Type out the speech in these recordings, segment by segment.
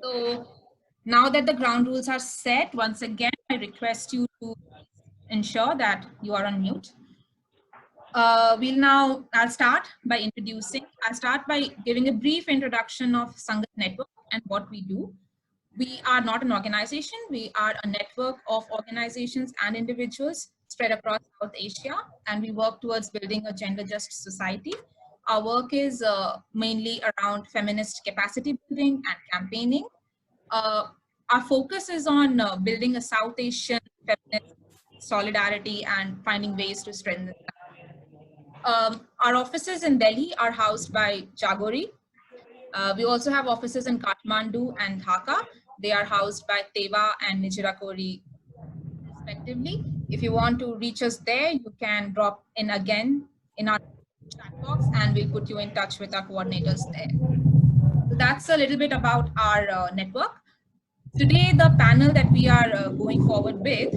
So now that the ground rules are set, once again, I request you to ensure that you are on mute. I'll start by giving a brief introduction of Sangat Network and what we do. We are not an organization, we are a network of organizations and individuals spread across South Asia, and we work towards building a gender-just society. Our work is mainly around feminist capacity building and campaigning. Our focus is on building a South Asian feminist solidarity and finding ways to strengthen that. Our offices in Delhi are housed by Jagori. We also have offices in Kathmandu and Dhaka. They are housed by Teva and Nijirakori respectively. If you want to reach us there, you can drop in again in our chat box and we'll put you in touch with our coordinators there. So that's a little bit about our network. Today, the panel that we are going forward with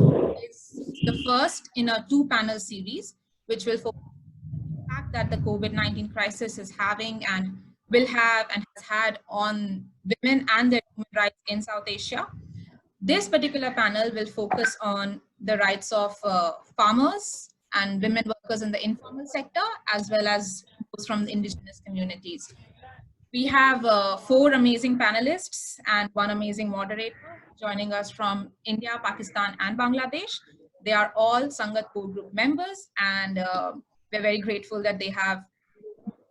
is the first in a two-panel series, which will focus on the impact that the COVID-19 crisis is having and will have and has had on women and their human rights in South Asia. This particular panel will focus on the rights of farmers and women workers in the informal sector, as well as those from the indigenous communities. We have 4 amazing panelists and 1 amazing moderator joining us from India, Pakistan, and Bangladesh. They are all Sangat core group members, and we're very grateful that they have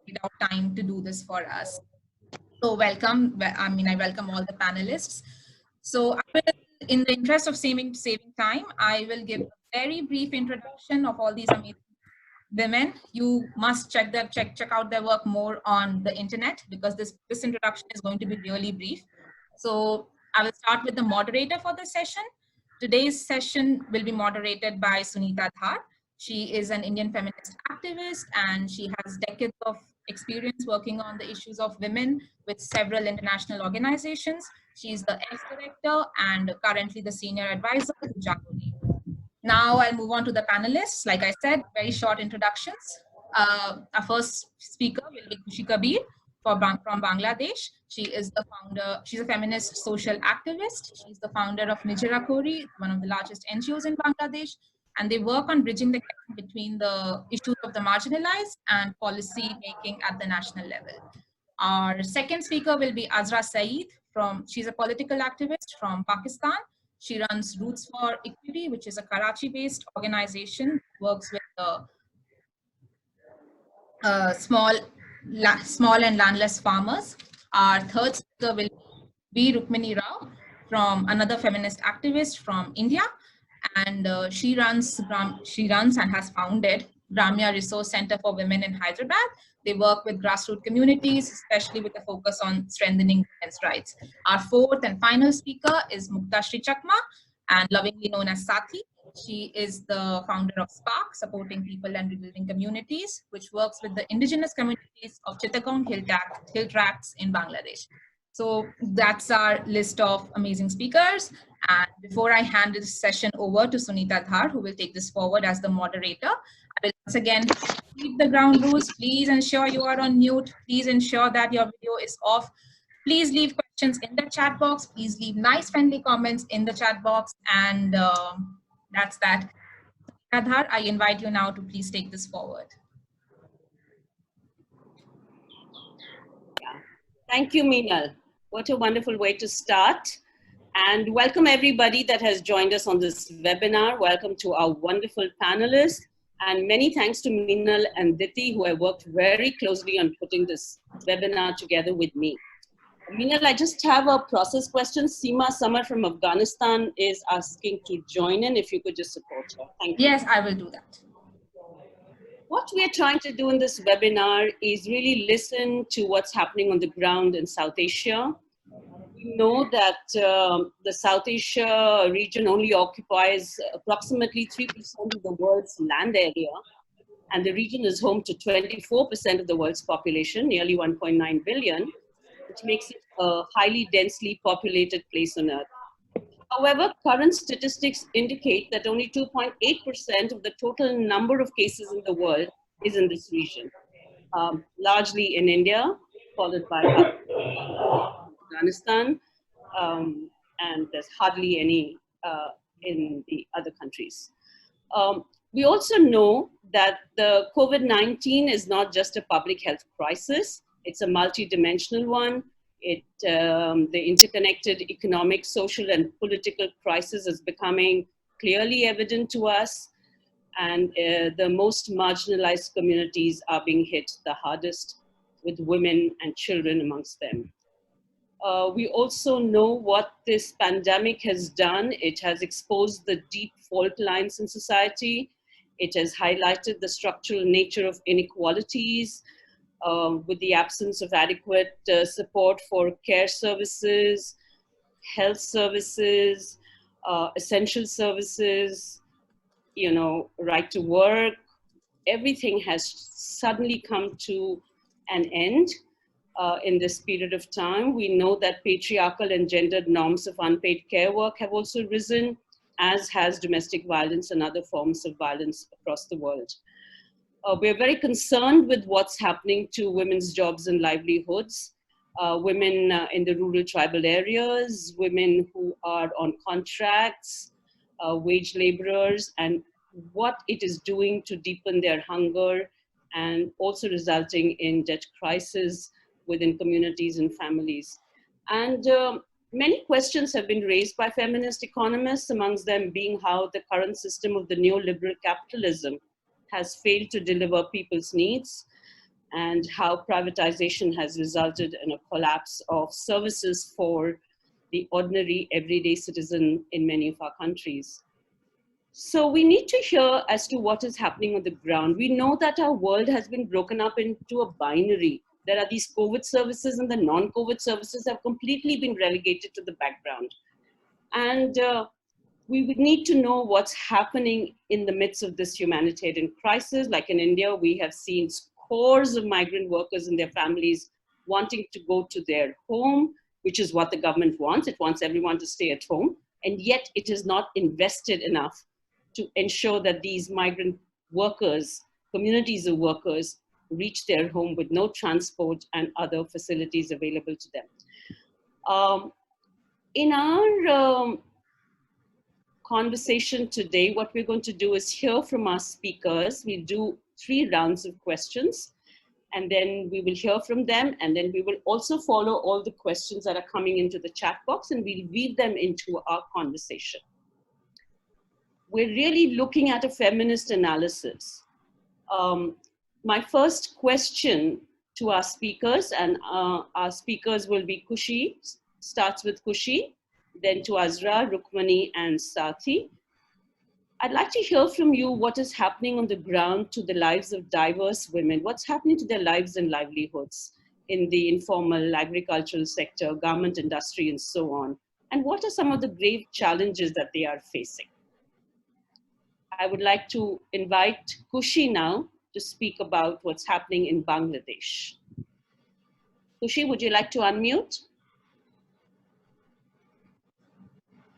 made out time to do this for us. So welcome. I welcome all the panelists. So in the interest of saving time, I will give a very brief introduction of all these amazing women. You must check out their work more on the internet, because this introduction is going to be really brief. So I will start with the moderator for this session. Today's session will be moderated by Suneeta. She is an Indian feminist activist, and she has decades of experience working on the issues of women with several international organizations. She is the ex-director and currently the senior advisor to Jagori. Now I'll move on to the panelists. Like I said, very short introductions. Our first speaker will be Khushi Kabir from Bangladesh. She is the founder, she's a feminist social activist. She's the founder of Nijirakori, one of the largest NGOs in Bangladesh. And they work on bridging the gap between the issues of the marginalized and policy making at the national level. Our second speaker will be Azra Sayeed. She's a political activist from Pakistan. She runs Roots for Equity, which is a Karachi-based organization that works with small and landless farmers. Our third speaker will be Rukmini Rao, from another feminist activist from India, and she runs and has founded Gramya Resource Center for Women in Hyderabad. They work with grassroots communities, especially with a focus on strengthening women's rights. Our fourth and final speaker is Muktasree Chakma, and lovingly known as Sathi. She is the founder of Spark, Supporting People and Rebuilding Communities, which works with the indigenous communities of Chittagong Hill Tracts in Bangladesh. So that's our list of amazing speakers. And before I hand this session over to Suneeta Dhar, who will take this forward as the moderator, I will once again read the ground rules. Please ensure you are on mute. Please ensure that your video is off. Please leave questions in the chat box. Please leave nice, friendly comments in the chat box. And that's that. Adhar, I invite you now to please take this forward. Yeah. Thank you, Meenal. What a wonderful way to start. And welcome everybody that has joined us on this webinar. Welcome to our wonderful panelists. And many thanks to Meenal and Diti, who have worked very closely on putting this webinar together with me. Meenal, I just have a process question. Seema Samar from Afghanistan is asking to join in. If you could just support her. Thank you. Yes, I will do that. What we are trying to do in this webinar is really listen to what's happening on the ground in South Asia. We know that the South Asia region only occupies approximately 3% of the world's land area, and the region is home to 24% of the world's population, nearly 1.9 billion, which makes it a highly densely populated place on Earth. However, current statistics indicate that only 2.8% of the total number of cases in the world is in this region, largely in India, followed by Afghanistan, and there's hardly any in the other countries. We also know that the COVID-19 is not just a public health crisis, it's a multidimensional one. The interconnected economic, social, and political crisis is becoming clearly evident to us, and the most marginalized communities are being hit the hardest, with women and children amongst them. We also know what this pandemic has done. It has exposed the deep fault lines in society. It has highlighted the structural nature of inequalities, with the absence of adequate support for care services, health services, essential services, right to work. Everything has suddenly come to an end in this period of time. We know that patriarchal and gendered norms of unpaid care work have also risen, as has domestic violence and other forms of violence across the world. We're very concerned with what's happening to women's jobs and livelihoods, women in the rural tribal areas, women who are on contracts, wage laborers, and what it is doing to deepen their hunger and also resulting in debt crisis within communities and families. And many questions have been raised by feminist economists, amongst them being how the current system of the neoliberal capitalism has failed to deliver people's needs, and how privatization has resulted in a collapse of services for the ordinary everyday citizen in many of our countries. So we need to hear as to what is happening on the ground. We know that our world has been broken up into a binary. There are these COVID services, and the non-COVID services have completely been relegated to the background. And we would need to know what's happening in the midst of this humanitarian crisis. Like in India, we have seen scores of migrant workers and their families wanting to go to their home, which is what the government wants. It wants everyone to stay at home. And yet it is not invested enough to ensure that these migrant workers, communities of workers, reach their home with no transport and other facilities available to them. In our conversation today, what we're going to do is hear from our speakers. We'll do 3 rounds of questions, and then we will hear from them, and then we will also follow all the questions that are coming into the chat box, and we'll weave them into our conversation. We're really looking at a feminist analysis. My first question to our speakers, and our speakers will be Khushi, starts with Khushi, then to Azra, Rukmini, and Sathi. I'd like to hear from you what is happening on the ground to the lives of diverse women. What's happening to their lives and livelihoods in the informal agricultural sector, garment industry, and so on? And what are some of the grave challenges that they are facing? I would like to invite Khushi now to speak about what's happening in Bangladesh. Khushi, would you like to unmute?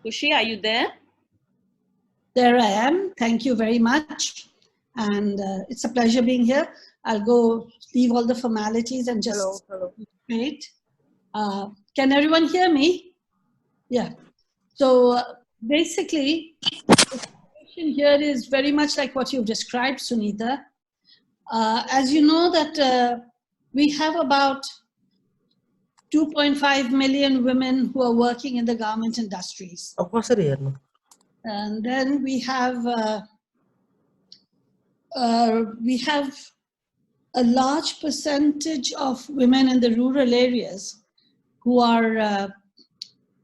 Khushi, are you there? There I am. Thank you very much. And it's a pleasure being here. I'll go leave all the formalities and just wait. Can everyone hear me? Yeah. So basically, the situation here is very much like what you've described, Suneeta. As you know that we have about 2.5 million women who are working in the garment industries. And then we have a large percentage of women in the rural areas who are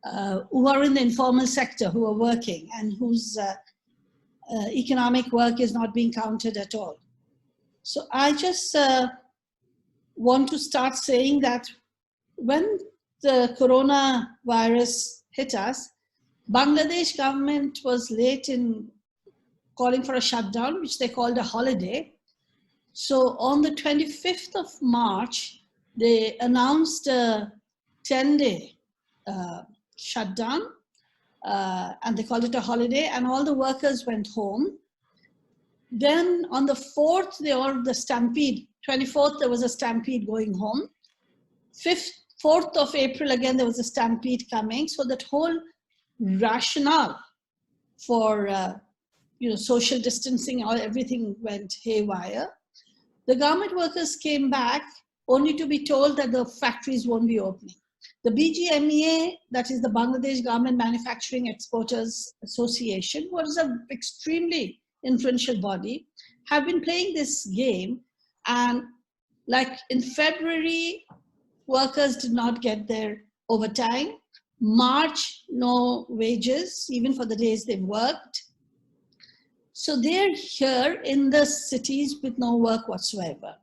in the informal sector, who are working and whose economic work is not being counted at all. So I just want to start saying that when the coronavirus hit us, Bangladesh government was late in calling for a shutdown, which they called a holiday. So on the 25th of March, they announced a 10-day shutdown, and they called it a holiday, and all the workers went home. Then on the 4th, they ordered the stampede. 24th, there was a stampede going home. 5th, 4th of April, again, there was a stampede coming. So that whole rationale for social distancing, or everything went haywire. The garment workers came back only to be told that the factories won't be opening. The BGMEA, that is the Bangladesh Garment Manufacturing Exporters Association, was an extremely influential body, have been playing this game. And like in February, workers did not get their overtime. March, no wages, even for the days they worked. So they're here in the cities with no work whatsoever.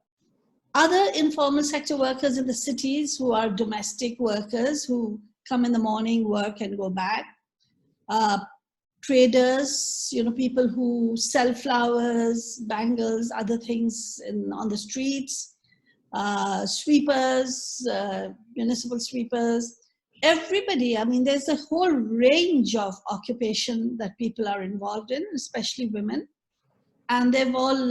Other informal sector workers in the cities who are domestic workers who come in the morning, work and go back. Traders, people who sell flowers, bangles, other things on the streets. Sweepers, municipal sweepers, everybody. I mean, there's a whole range of occupation that people are involved in, especially women. And they've all,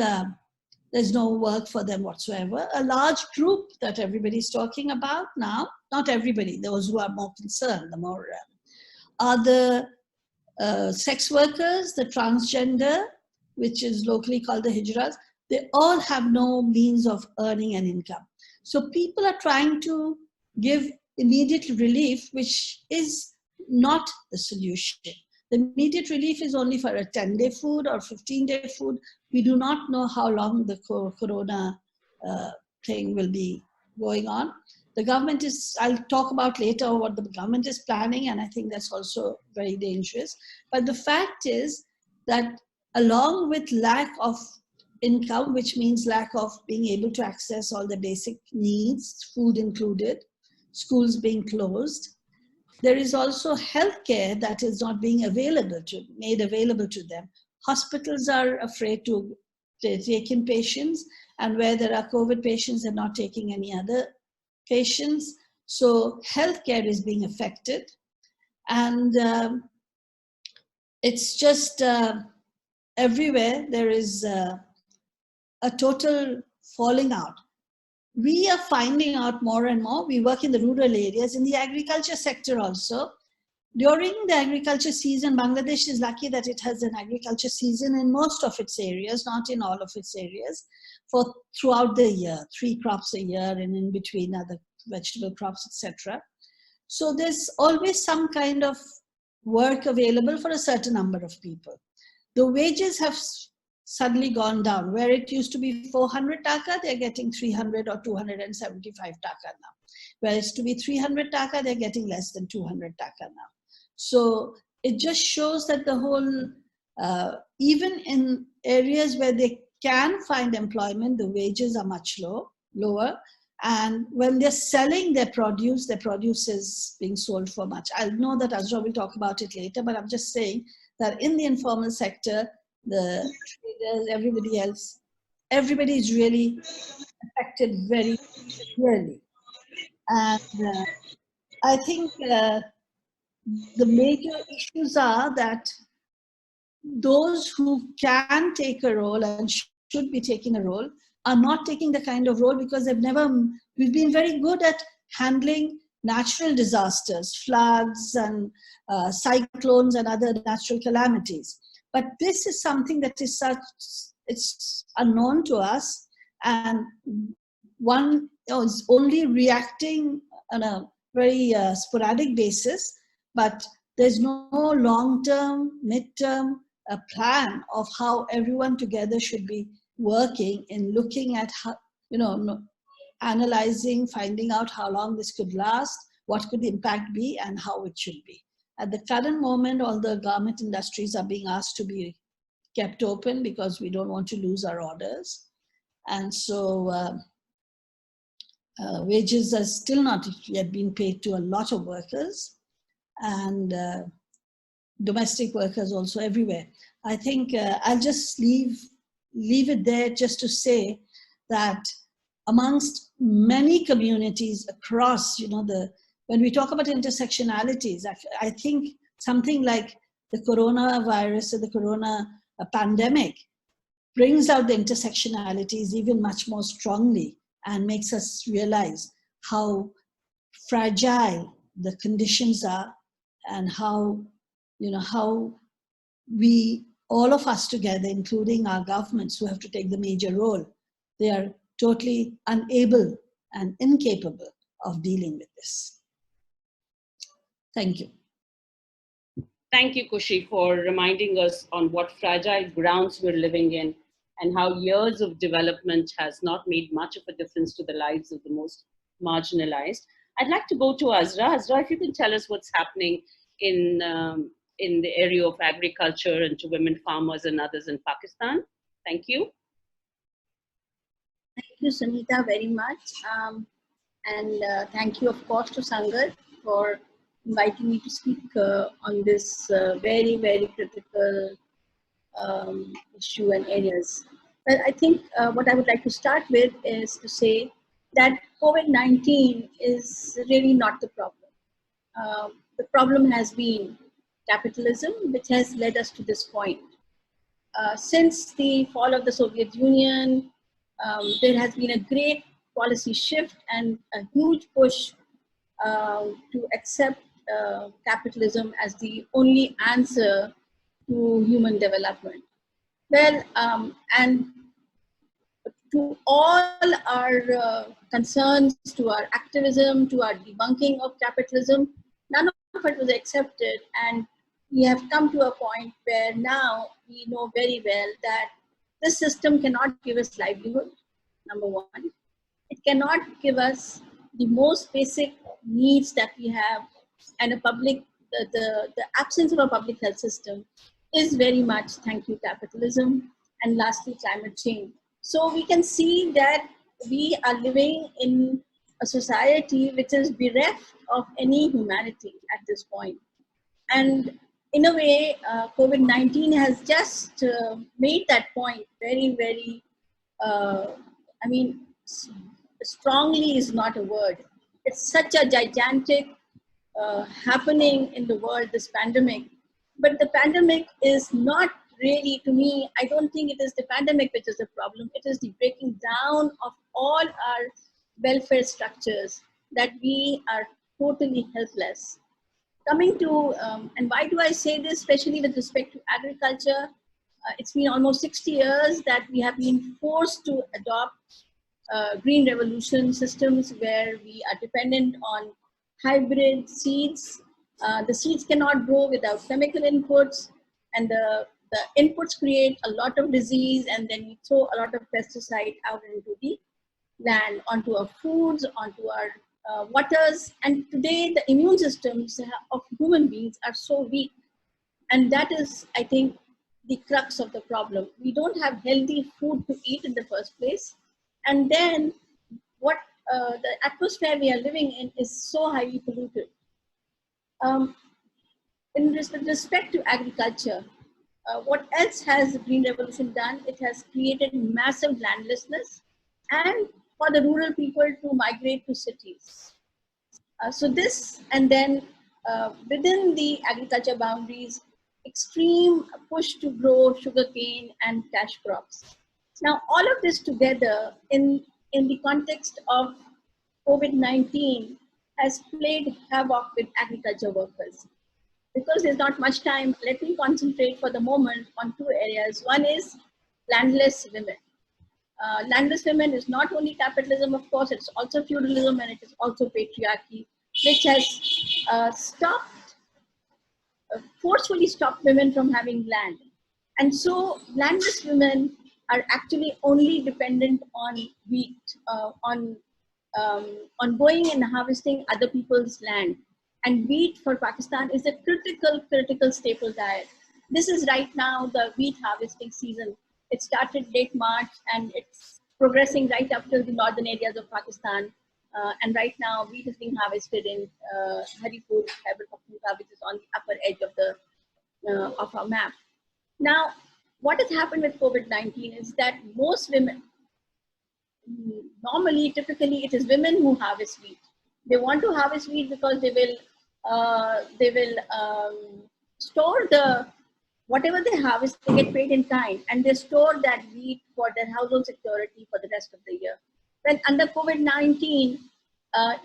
there's no work for them whatsoever. A large group that everybody's talking about now, not everybody, those who are more concerned, the more, are the sex workers, the transgender, which is locally called the hijras. They all have no means of earning an income. So people are trying to give immediate relief, which is not the solution. The immediate relief is only for a 10-day food or 15-day food. We do not know how long the corona thing will be going on. The government is, I'll talk about later what the government is planning, and I think that's also very dangerous. But the fact is that along with lack of income, which means lack of being able to access all the basic needs, food included, schools being closed, there is also healthcare that is not being made available to them. Hospitals are afraid to take in patients, and where there are COVID patients, they're not taking any other patients. So healthcare is being affected, and it's just everywhere there is a total falling out. We are finding out more and more. We work in the rural areas, in the agriculture sector also. During the agriculture season, Bangladesh is lucky that it has an agriculture season in most of its areas, not in all of its areas, for throughout the year, 3 crops a year, and in between other vegetable crops, etc. So there's always some kind of work available for a certain number of people. The wages have suddenly gone down. Where it used to be 400 taka, they're getting 300 or 275 taka now. Where it's to be 300 taka, they're getting less than 200 taka now. So it just shows that the whole, even in areas where they can find employment, the wages are much lower. And when they're selling their produce is being sold for much. I know that Azra will talk about it later, but I'm just saying that in the informal sector, the traders, everybody else, everybody is really affected very severely. And I think the major issues are that those who can take a role and should be taking a role are not taking the kind of role because we've been very good at handling natural disasters, floods and cyclones and other natural calamities. But this is something that is it's unknown to us, and one is only reacting on a very sporadic basis, but there's no long-term, mid-term plan of how everyone together should be working in looking at how, analyzing, finding out how long this could last, what could the impact be, and how it should be. At the current moment, all the garment industries are being asked to be kept open because we don't want to lose our orders. And so wages are still not yet being paid to a lot of workers, and domestic workers also everywhere. I think I'll just leave it there just to say that amongst many communities across, when we talk about intersectionalities, I think something like the coronavirus or the corona pandemic brings out the intersectionalities even much more strongly and makes us realize how fragile the conditions are, and how, how we, all of us together, including our governments who have to take the major role, they are totally unable and incapable of dealing with this. Thank you. Thank you, Khushi, for reminding us on what fragile grounds we're living in and how years of development has not made much of a difference to the lives of the most marginalized. I'd like to go to Azra. Azra, if you can tell us what's happening in the area of agriculture and to women farmers and others in Pakistan. Thank you. Thank you, Suneeta, very much. Thank you, of course, to Sangat for inviting me to speak on this very, very critical issue and areas. Well, I think what I would like to start with is to say that COVID-19 is really not the problem. The problem has been capitalism, which has led us to this point. Since the fall of the Soviet Union, there has been a great policy shift and a huge push to accept capitalism as the only answer to human development. Well, and to all our concerns, to our activism, to our debunking of capitalism, none of it was accepted, and we have come to a point where now we know very well that this system cannot give us livelihood, number one. It cannot give us the most basic needs that we have, and the absence of a public health system is very much thank you capitalism, and lastly climate change. So we can see that we are living in a society which is bereft of any humanity at this point. And in a way, COVID-19 has just made that point very, very, strongly is not a word. It's such a gigantic happening in the world, this pandemic. But the pandemic is not really, to me, I don't think it is the pandemic which is the problem. It is the breaking down of all our welfare structures that we are totally helpless. Coming to, and why do I say this, especially with respect to agriculture? It's been almost 60 years that we have been forced to adopt green revolution systems where we are dependent on hybrid seeds. The seeds cannot grow without chemical inputs, and the inputs create a lot of disease, and then we throw a lot of pesticide out into the land, onto our foods, onto our waters. And today the immune systems of human beings are so weak, and that is, I think, the crux of the problem. We don't have healthy food to eat in the first place, and then what the atmosphere we are living in is so highly polluted. With respect to agriculture, what else has the Green Revolution done? It has created massive landlessness and for the rural people to migrate to cities. So this, and then within the agriculture boundaries, extreme push to grow sugarcane and cash crops. Now, all of this together in the context of COVID-19 has played havoc with agriculture workers. Because there's not much time, let me concentrate for the moment on two areas. One is landless women. Landless women is not only capitalism, of course, it's also feudalism, and it is also patriarchy, which has forcefully stopped women from having land. And so landless women are actually only dependent on wheat, on going and harvesting other people's land. And wheat for Pakistan is a critical staple diet. This is right now the wheat harvesting season. It started late March and it's progressing right up to the northern areas of Pakistan. And right now wheat is being harvested in Haripur, Khyber Pakhtunkhwa, which is on the upper edge of our map. Now, what has happened with COVID-19 is that most women, normally, typically, it is women who harvest wheat. They want to harvest wheat because they will store whatever they harvest, they get paid in kind, and they store that wheat for their household security for the rest of the year. When under COVID-19,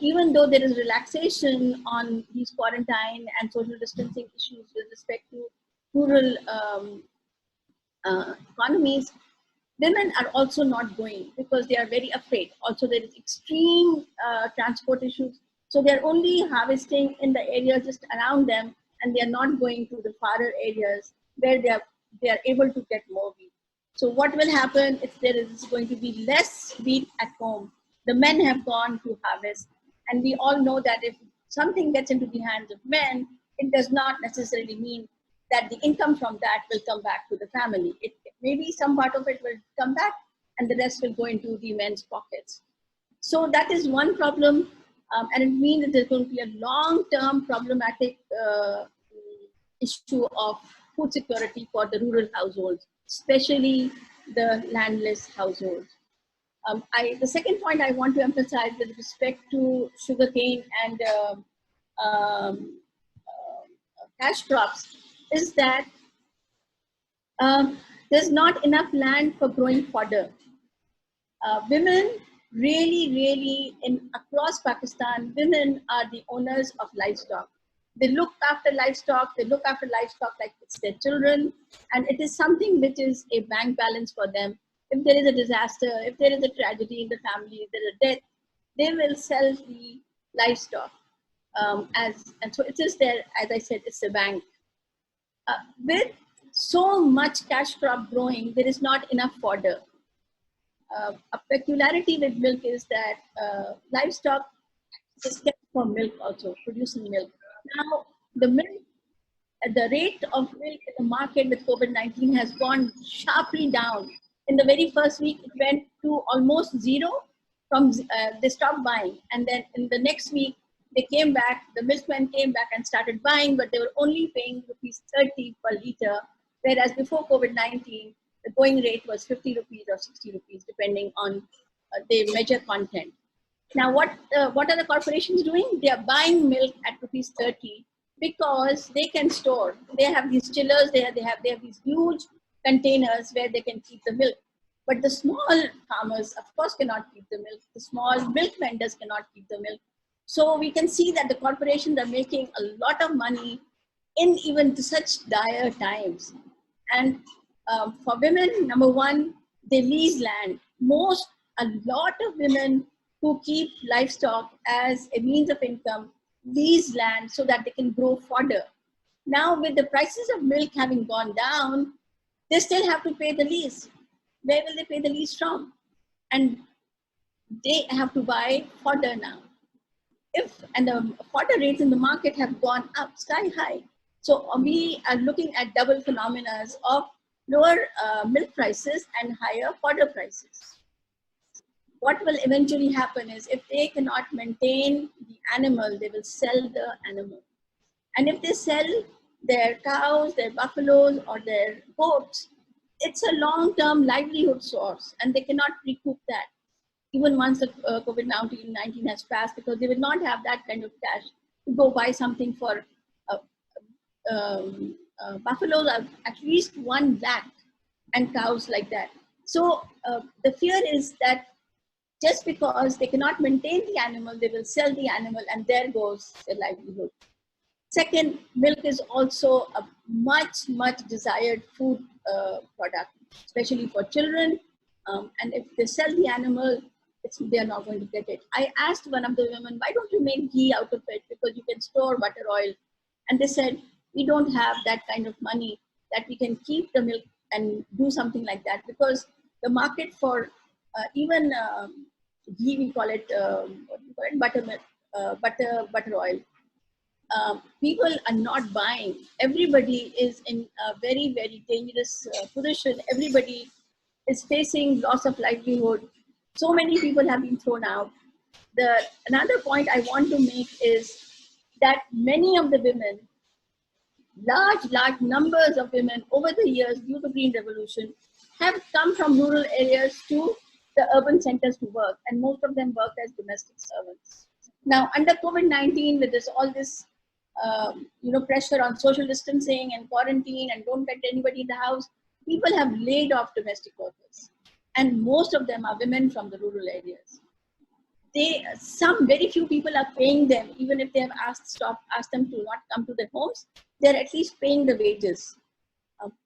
even though there is relaxation on these quarantine and social distancing issues with respect to rural economies, women are also not going because they are very afraid. Also, there is extreme transport issues. So they're only harvesting in the area just around them, and they're not going to the farther areas where they are able to get more wheat. So what will happen if there is going to be less wheat at home? The men have gone to harvest, and we all know that if something gets into the hands of men, it does not necessarily mean that the income from that will come back to the family. Maybe some part of it will come back, and the rest will go into the men's pockets. So that is one problem, and it means that there's going to be a long-term problematic issue of food security for the rural households, especially the landless households. The second point I want to emphasize with respect to sugarcane and cash crops is that there's not enough land for growing fodder. Women really across Pakistan, women are the owners of livestock. They look after livestock like it's their children, and it is something which is a bank balance for them. If there is a disaster, if there is a tragedy in the family, if there is a death, they will sell the livestock. And so it is there, as I said, it's a bank. With so much cash crop growing, there is not enough fodder. A peculiarity with milk is that livestock is kept for milk also, producing milk. Now, the rate of milk in the market with COVID-19 has gone sharply down. In the very first week, it went to almost zero. They stopped buying, and then in the next week, they came back. The milkmen came back and started buying, but they were only paying rupees 30 per liter, whereas before COVID-19, the going rate was 50 rupees or 60 rupees, depending on the measure content. Now, what are the corporations doing? They are buying milk at rupees 30 because they can store. They have these chillers. They have these huge containers where they can keep the milk. But the small farmers, of course, cannot keep the milk. The small milk vendors cannot keep the milk. So we can see that the corporations are making a lot of money in even such dire times. And for women, number one, they lease land. A lot of women who keep livestock as a means of income lease land so that they can grow fodder. Now, with the prices of milk having gone down, they still have to pay the lease. Where will they pay the lease from? And they have to buy fodder now. And the fodder rates in the market have gone up sky high. So we are looking at double phenomena of lower milk prices and higher fodder prices. What will eventually happen is if they cannot maintain the animal, they will sell the animal. And if they sell their cows, their buffaloes, or their goats, it's a long-term livelihood source, and they cannot recoup that even once the COVID-19 has passed, because they will not have that kind of cash to go buy something for buffaloes are at least 1 lakh and cows like that. So the fear is that just because they cannot maintain the animal, they will sell the animal, and there goes their livelihood. Second, milk is also a much desired food product, especially for children. And if they sell the animal, they are not going to get it. I asked one of the women, why don't you make ghee out of it? Because you can store butter oil. And they said, we don't have that kind of money that we can keep the milk and do something like that, because the market for even ghee, we call it, buttermilk, butter oil. People are not buying. Everybody is in a very dangerous position. Everybody is facing loss of livelihood. So many people have been thrown out. Another point I want to make is that many of the women, large numbers of women over the years due to Green Revolution, have come from rural areas to the urban centers to work, and most of them work as domestic servants. Now, under COVID-19, with all this pressure on social distancing and quarantine and don't get anybody in the house, people have laid off domestic workers. And most of them are women from the rural areas. some very few people are paying them, even if they have asked them to not come to their homes, they're at least paying the wages.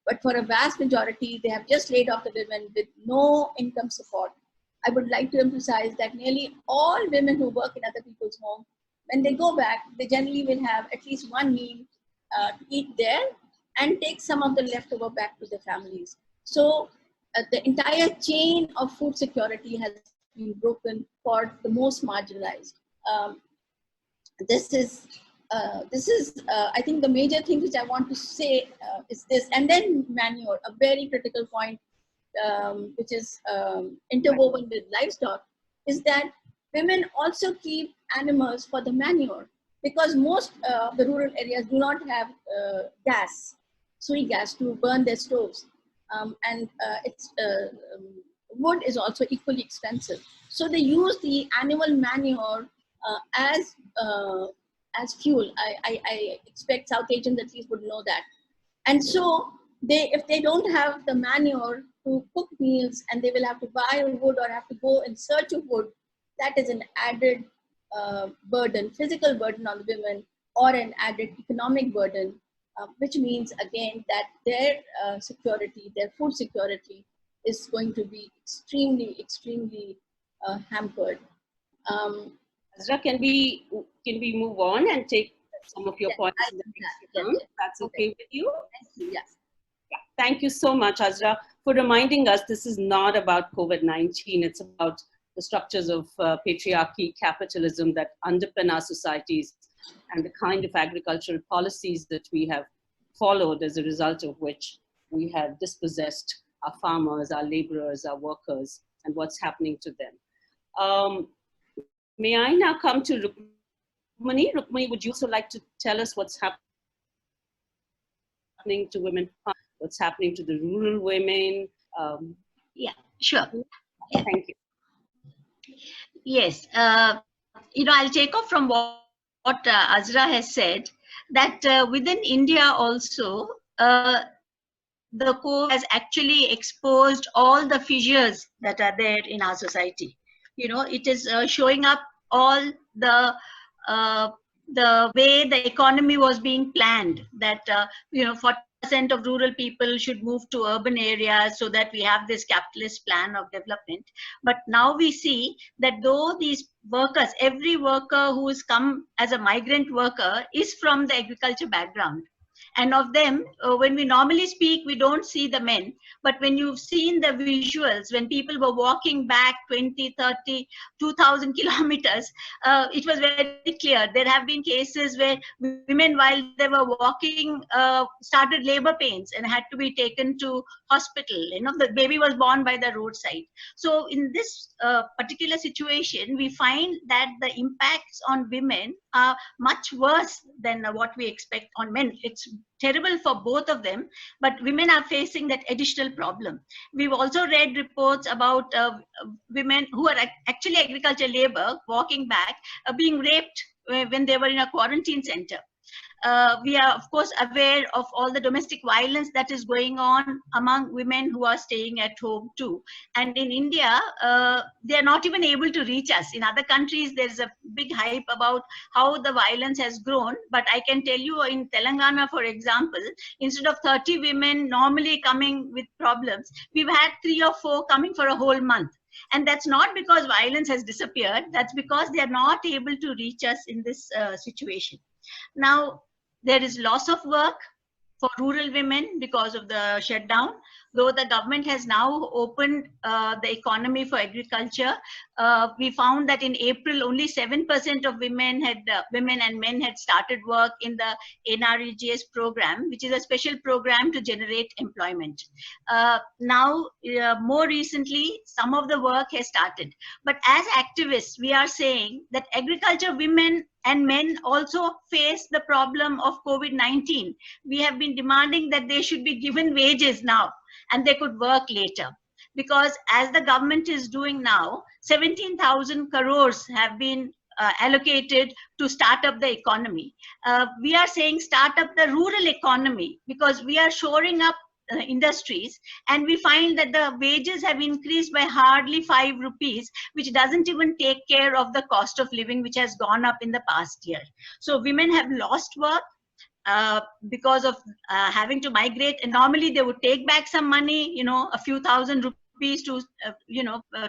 But for a vast majority, they have just laid off the women with no income support. I would like to emphasize that nearly all women who work in other people's homes, when they go back, they generally will have at least one meal to eat there and take some of the leftover back to their families. So the entire chain of food security has been broken for the most marginalized. This is, I think, the major thing which I want to say is this. And then manure, a very critical point, which is interwoven with livestock, is that women also keep animals for the manure, because most of the rural areas do not have sui gas to burn their stoves. And wood is also equally expensive. So they use the animal manure as fuel. I expect South Asians at least would know that. And so if they don't have the manure to cook meals, and they will have to buy wood or have to go in search of wood, that is an added burden, physical burden on the women, or an added economic burden, which means again that their security, their food security, is going to be extremely, extremely hampered. Azra, can we move on and take some of your points in the next round? That's okay with you? Yes. Yeah. Thank you so much, Azra, for reminding us this is not about COVID-19. It's about the structures of patriarchy, capitalism that underpin our societies, and the kind of agricultural policies that we have followed, as a result of which we have dispossessed our farmers, our laborers, our workers, and what's happening to them. May I now come to Rukmini? Rukmini, would you also like to tell us what's happening to women, what's happening to the rural women? Yeah, sure. Yeah. Thank you. Yes, I'll take off from what Azra has said, that within India also, the COVID has actually exposed all the fissures that are there in our society. It is showing up all the way the economy was being planned, that 40% of rural people should move to urban areas so that we have this capitalist plan of development. But now we see that though these workers, every worker who has come as a migrant worker is from the agriculture background. And of them, when we normally speak, we don't see the men. But when you've seen the visuals, when people were walking back 20, 30, 2,000 kilometers, it was very clear. There have been cases where women, while they were walking, started labor pains and had to be taken to hospital. The baby was born by the roadside. So in this particular situation, we find that the impacts on women are much worse than what we expect on men. It's terrible for both of them, but women are facing that additional problem. We've also read reports about women who are actually agricultural labor walking back, being raped when they were in a quarantine center. We are, of course, aware of all the domestic violence that is going on among women who are staying at home too. And in India, they are not even able to reach us. In other countries, there's a big hype about how the violence has grown. But I can tell you in Telangana, for example, instead of 30 women normally coming with problems, we've had 3 or 4 coming for a whole month. And that's not because violence has disappeared. That's because they are not able to reach us in this situation. Now, there is loss of work for rural women because of the shutdown. Though the government has now opened the economy for agriculture, we found that in April only 7% of women and men had started work in the NREGS program, which is a special program to generate employment. Now, more recently, some of the work has started. But as activists, we are saying that agriculture women and men also face the problem of COVID-19. We have been demanding that they should be given wages now and they could work later. Because as the government is doing now, 17,000 crores have been allocated to start up the economy. We are saying start up the rural economy, because we are shoring up industries, and we find that the wages have increased by hardly 5 rupees, which doesn't even take care of the cost of living, which has gone up in the past year. So women have lost work because of having to migrate, and normally they would take back some money, you know, a few thousand rupees to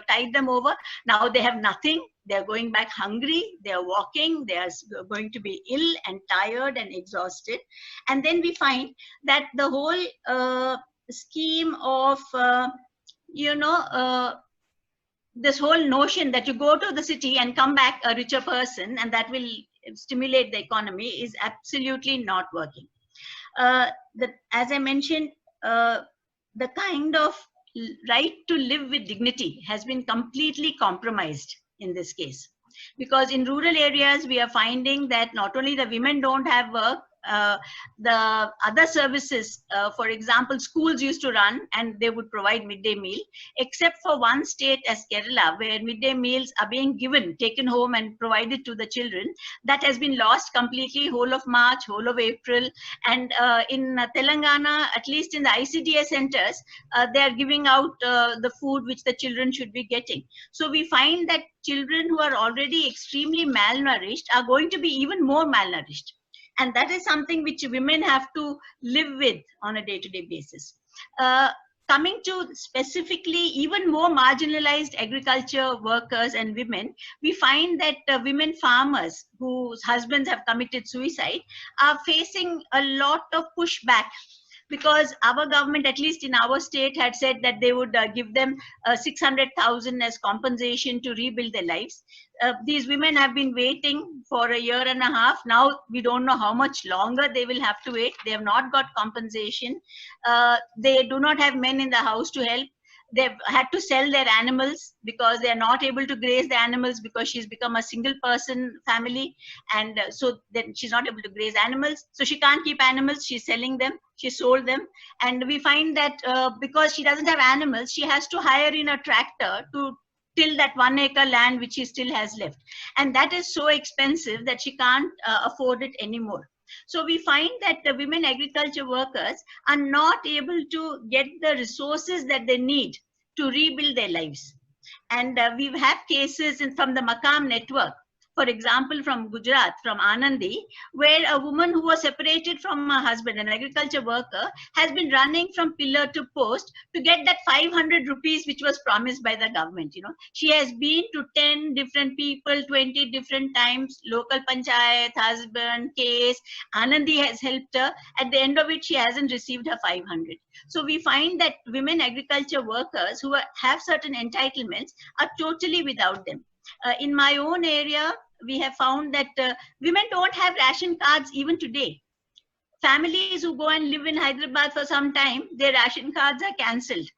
tide them over. Now they have nothing. They're going back hungry, they're walking, they are going to be ill and tired and exhausted. And then we find that the whole scheme of this whole notion that you go to the city and come back a richer person and that will stimulate the economy is absolutely not working. As I mentioned, the kind of right to live with dignity has been completely compromised in this case, because in rural areas we are finding that not only the women don't have work, the other services, for example, schools used to run and they would provide midday meal, except for one state as Kerala, where midday meals are being given, taken home and provided to the children. That has been lost completely, whole of March, whole of April. And in Telangana, at least in the ICDS centers, they are giving out the food which the children should be getting. So we find that children who are already extremely malnourished are going to be even more malnourished. And that is something which women have to live with on a day-to-day basis. Coming to specifically even more marginalized agriculture workers and women, we find that women farmers whose husbands have committed suicide are facing a lot of pushback, because our government, at least in our state, had said that they would give them 600,000 as compensation to rebuild their lives. These women have been waiting for a year and a half. Now we don't know how much longer they will have to wait. They have not got compensation. They do not have men in the house to help. They've had to sell their animals because they are not able to graze the animals, because she's become a single person family, and so then she's not able to graze animals. So she can't keep animals, she's selling them, she sold them. And we find that because she doesn't have animals, she has to hire in a tractor to till that 1 acre land which she still has left. And that is so expensive that she can't afford it anymore. So we find that the women agriculture workers are not able to get the resources that they need to rebuild their lives. And we have cases from the Makam network, for example, from Gujarat, from Anandi, where a woman who was separated from her husband, an agriculture worker, has been running from pillar to post to get that 500 rupees which was promised by the government. You know, she has been to 10 different people, 20 different times, local panchayat, husband, case. Anandi has helped her. At the end of it, she hasn't received her 500. So we find that women agriculture workers who have certain entitlements are totally without them. In my own area, we have found that women don't have ration cards even today. Families who go and live in Hyderabad for some time, their ration cards are cancelled.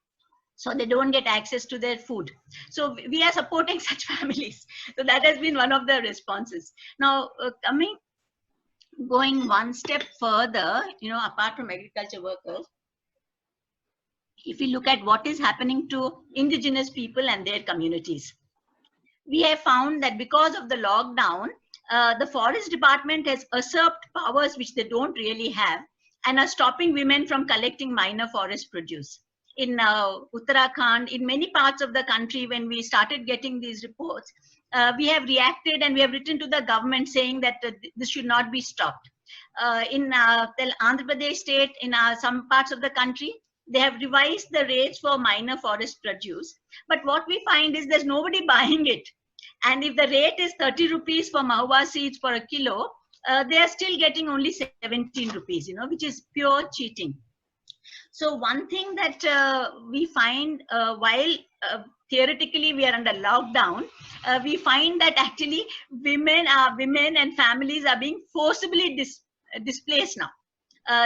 So they don't get access to their food. So we are supporting such families. So that has been one of the responses. Now, going one step further, you know, apart from agriculture workers, if we look at what is happening to indigenous people and their communities, we have found that because of the lockdown, the forest department has usurped powers which they don't really have and are stopping women from collecting minor forest produce. In Uttarakhand, in many parts of the country, when we started getting these reports, we have reacted and we have written to the government saying that this should not be stopped. In Andhra Pradesh state, in some parts of the country, they have revised the rates for minor forest produce. But what we find is there's nobody buying it. And if the rate is 30 rupees for mahua seeds for a kilo, they are still getting only 17 rupees, you know, which is pure cheating. So one thing that we find while theoretically we are under lockdown, we find that actually women and families are being forcibly displaced now.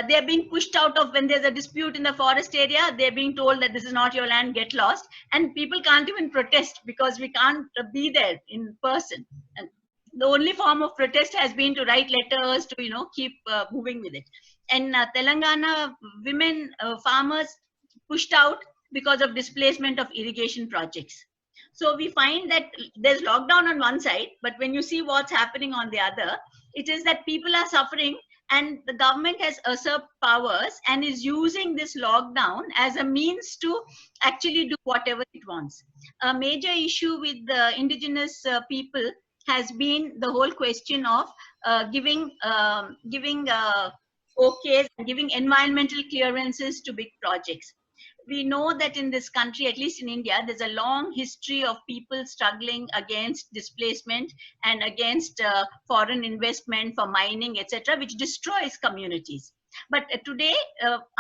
They're being pushed out of, when there's a dispute in the forest area, they're being told that this is not your land, get lost. And people can't even protest because we can't be there in person. And the only form of protest has been to write letters to, you know, keep moving with it. And Telangana women farmers pushed out because of displacement of irrigation projects. So we find that there's lockdown on one side, but when you see what's happening on the other, it is that people are suffering And the government has usurped powers and is using this lockdown as a means to actually do whatever it wants. A major issue with the indigenous people has been the whole question of giving okays and giving environmental clearances to big projects. We know that in this country, at least in India, there's a long history of people struggling against displacement and against foreign investment for mining, etc., which destroys communities. But today,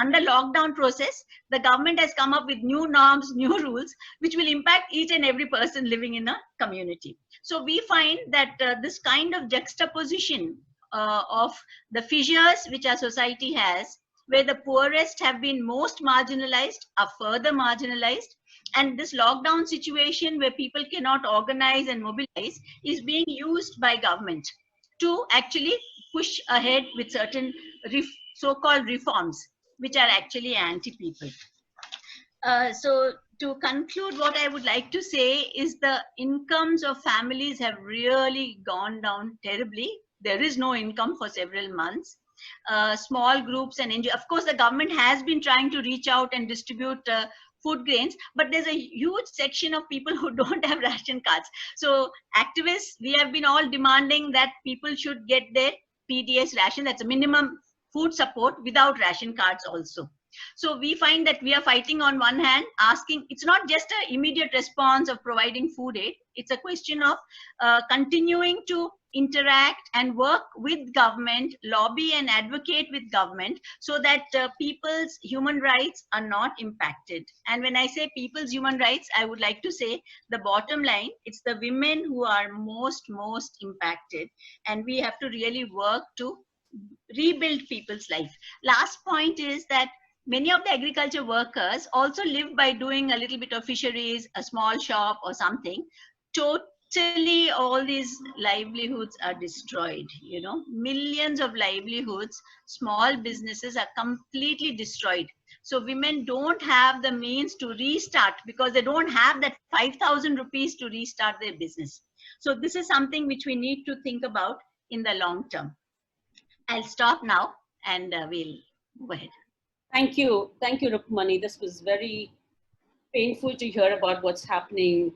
under lockdown process, the government has come up with new norms, new rules, which will impact each and every person living in a community. So we find that this kind of juxtaposition of the fissures which our society has, where the poorest have been most marginalized, are further marginalized, and this lockdown situation where people cannot organize and mobilize is being used by government to actually push ahead with certain so-called reforms, which are actually anti-people. So to conclude, what I would like to say is the incomes of families have really gone down terribly. There is no income for several months. Small groups and NGOs, of course, the government has been trying to reach out and distribute food grains, but there's a huge section of people who don't have ration cards. So activists, we have been all demanding that people should get their PDS ration, that's a minimum food support, without ration cards also. So we find that we are fighting on one hand, asking, it's not just an immediate response of providing food aid, it's a question of continuing to interact and work with government, lobby and advocate with government, so that people's human rights are not impacted. And when I say people's human rights, I would like to say the bottom line, it's the women who are most impacted, and we have to really work to rebuild people's life. Last point is that many of the agriculture workers also live by doing a little bit of fisheries, a small shop or something. Totally all these livelihoods are destroyed, you know, millions of livelihoods, small businesses are completely destroyed. So women don't have the means to restart because they don't have that 5,000 rupees to restart their business. So this is something which we need to think about in the long term. I'll stop now and we'll go ahead. Thank you, Rukmini. This was very painful to hear about what's happening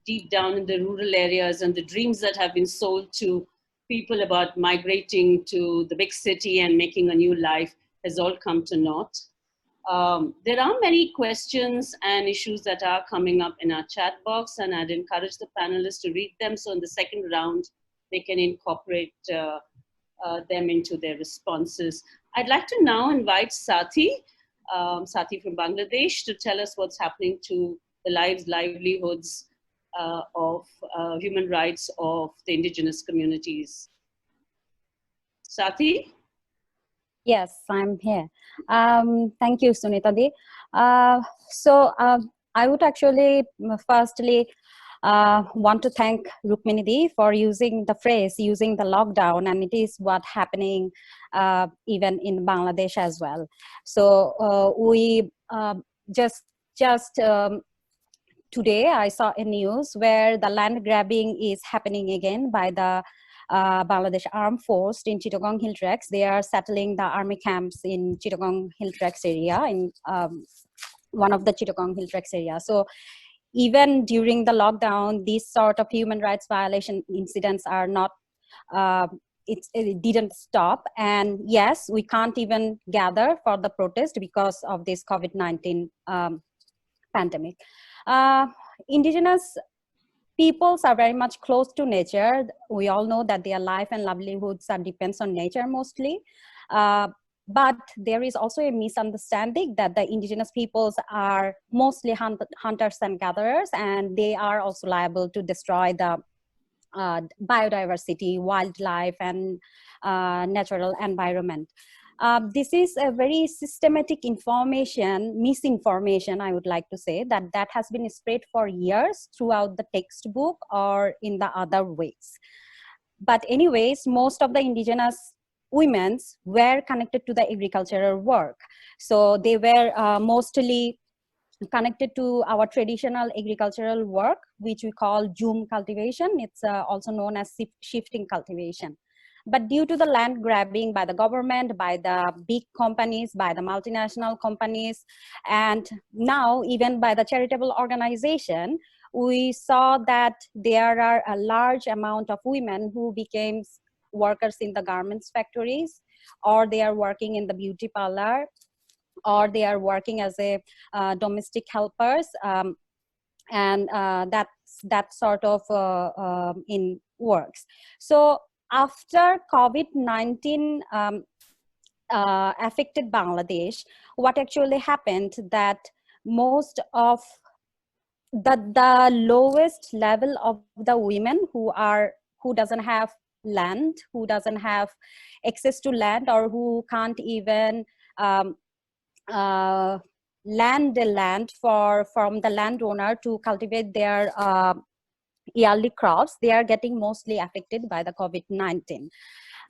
deep down in the rural areas, and the dreams that have been sold to people about migrating to the big city and making a new life has all come to naught. There are many questions and issues that are coming up in our chat box, and I'd encourage the panelists to read them, so in the second round, they can incorporate them into their responses. I'd like to now invite Sathi from Bangladesh to tell us what's happening to the livelihoods of human rights of the indigenous communities. Sathi? Yes, I'm here. Thank you, Suneeta Di. I would actually firstly want to thank Rukmini Di for using the phrase, using the lockdown, and it is what happening even in Bangladesh as well. So we just today I saw a news where the land grabbing is happening again by the Bangladesh Armed Force in Chittagong Hill Tracts. They are settling the army camps in Chittagong Hill Tracts area, in one of the Chittagong Hill Tracts area. So even during the lockdown, these sort of human rights violation incidents are not, it didn't stop. And yes, we can't even gather for the protest because of this COVID-19 pandemic. Indigenous peoples are very much close to nature. We all know that their life and livelihoods are depends on nature mostly. But there is also a misunderstanding that the indigenous peoples are mostly hunters and gatherers, and they are also liable to destroy the biodiversity, wildlife, and natural environment. This is a very systematic misinformation, I would like to say, that has been spread for years throughout the textbook or in the other ways. But anyways, most of the indigenous women were connected to the agricultural work. So they were mostly connected to our traditional agricultural work, which we call Zoom cultivation. It's also known as shifting cultivation. But due to the land grabbing by the government, by the big companies, by the multinational companies, and now even by the charitable organization, we saw that there are a large amount of women who became workers in the garments factories, or they are working in the beauty parlor, or they are working as a domestic helpers, and that sort of in works. So after COVID-19 affected Bangladesh, what actually happened that most of the lowest level of the women who doesn't have land, who doesn't have access to land, or who can't even land the land from the landowner to cultivate their yearly crops, they are getting mostly affected by the COVID-19.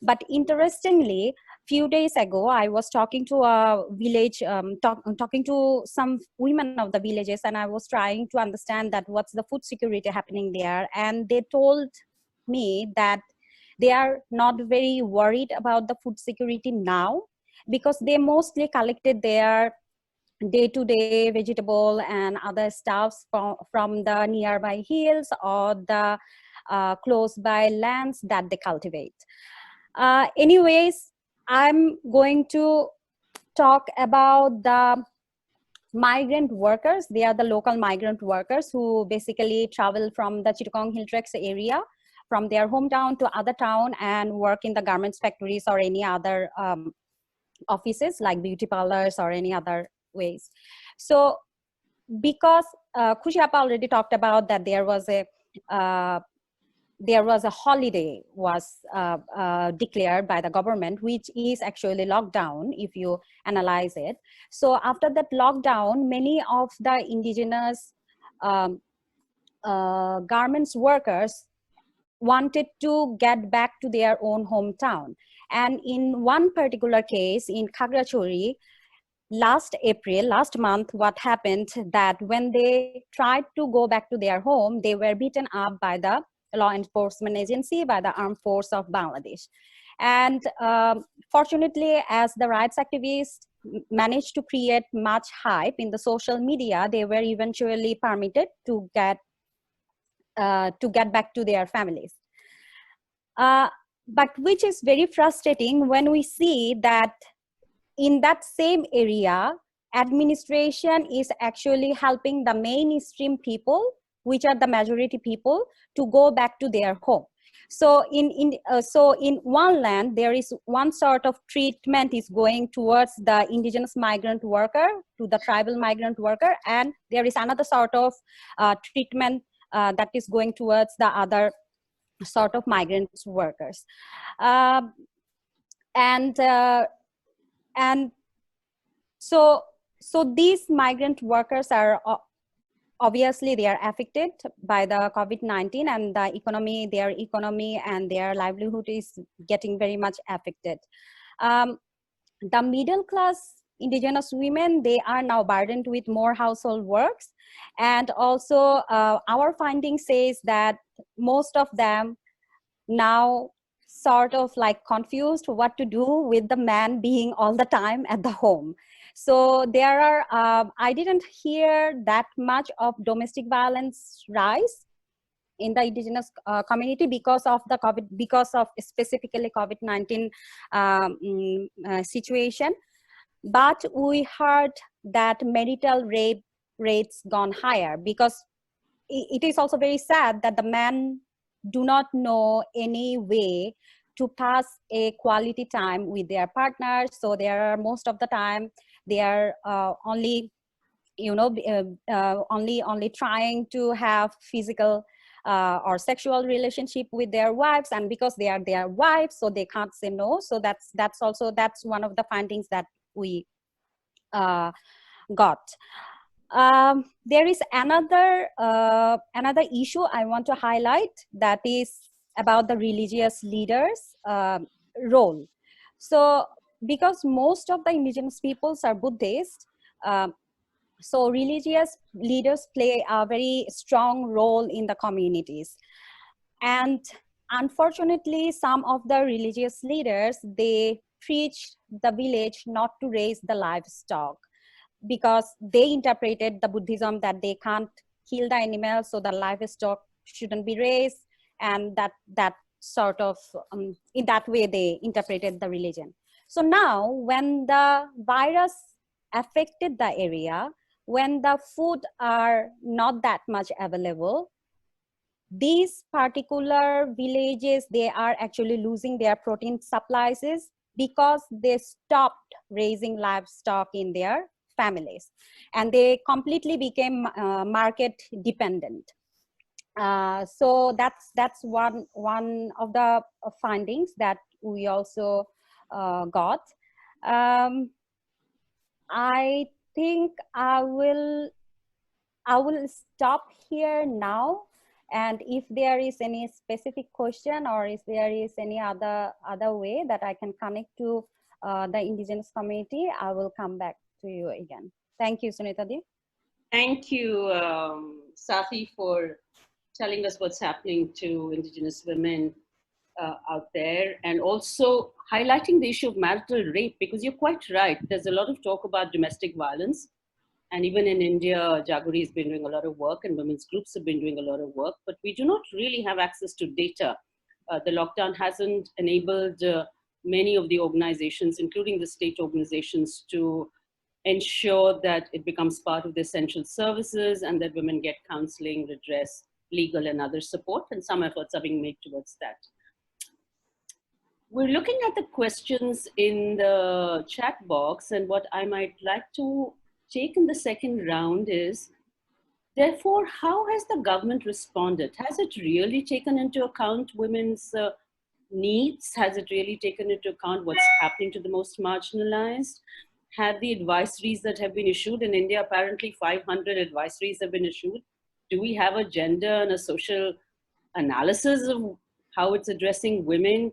But interestingly, few days ago, I was talking to a village, talking to some women of the villages, and I was trying to understand that what's the food security happening there. And they told me that they are not very worried about the food security now, because they mostly collected their day-to-day vegetable and other stuffs from the nearby hills or the close by lands that they cultivate. Anyways, I'm going to talk about the migrant workers. They are the local migrant workers who basically travel from the Chittagong Hill Tracts area, from their hometown to other town, and work in the garments factories or any other offices like beauty parlors or any other ways. So because Khushi Appa already talked about that there was a holiday was declared by the government, which is actually lockdown if you analyze it. So after that lockdown, many of the indigenous garments workers wanted to get back to their own hometown. And in one particular case in Khagrachori, last month, what happened that when they tried to go back to their home, they were beaten up by the law enforcement agency, by the armed force of Bangladesh. And fortunately, as the rights activists managed to create much hype in the social media, they were eventually permitted to get back to their families. But which is very frustrating when we see that in that same area, administration is actually helping the mainstream people, which are the majority people, to go back to their home. So in one land, there is one sort of treatment is going towards the indigenous migrant worker, to the tribal migrant worker, and there is another sort of treatment that is going towards the other sort of migrant workers. And so these migrant workers are obviously they are affected by the COVID-19, and the economy, their economy and their livelihood is getting very much affected. The middle class indigenous women, they are now burdened with more household works. And also our finding says that most of them now sort of like confused what to do with the man being all the time at the home. So there are, I didn't hear that much of domestic violence rise in the indigenous community because of the because of specifically COVID-19 situation. But we heard that marital rape rates gone higher, because it is also very sad that the men do not know any way to pass a quality time with their partners. So there are most of the time they are only, you know, only trying to have physical or sexual relationship with their wives, and because they are their wives, so they can't say no. So that's one of the findings that we got. There is another issue I want to highlight, that is about the religious leaders' role. So because most of the indigenous peoples are Buddhist, so religious leaders play a very strong role in the communities. And unfortunately, some of the religious leaders, they preached the village not to raise the livestock, because they interpreted the Buddhism that they can't kill the animals, so the livestock shouldn't be raised, and that sort of, in that way they interpreted the religion. So now when the virus affected the area, when the food are not that much available, these particular villages, they are actually losing their protein supplies because they stopped raising livestock in their families, and they completely became market dependent. So that's one of the findings that we also got. I think I will stop here now, and if there is any specific question, or if there is any other way that I can connect to the indigenous community, I will come back to you again. Thank you, Suneeta Di. Thank you, Sathi, for telling us what's happening to indigenous women out there, and also highlighting the issue of marital rape, because you're quite right. There's a lot of talk about domestic violence. And even in India, Jaguri has been doing a lot of work, and women's groups have been doing a lot of work, but we do not really have access to data. The lockdown hasn't enabled many of the organizations, including the state organizations, to ensure that it becomes part of the essential services and that women get counseling, redress, legal and other support, and some efforts are being made towards that. We're looking at the questions in the chat box, and what I might like to take in the second round is, therefore, how has the government responded? Has it really taken into account women's needs? Has it really taken into account what's happening to the most marginalized? Have the advisories that have been issued in India, apparently 500 advisories have been issued. Do we have a gender and a social analysis of how it's addressing women?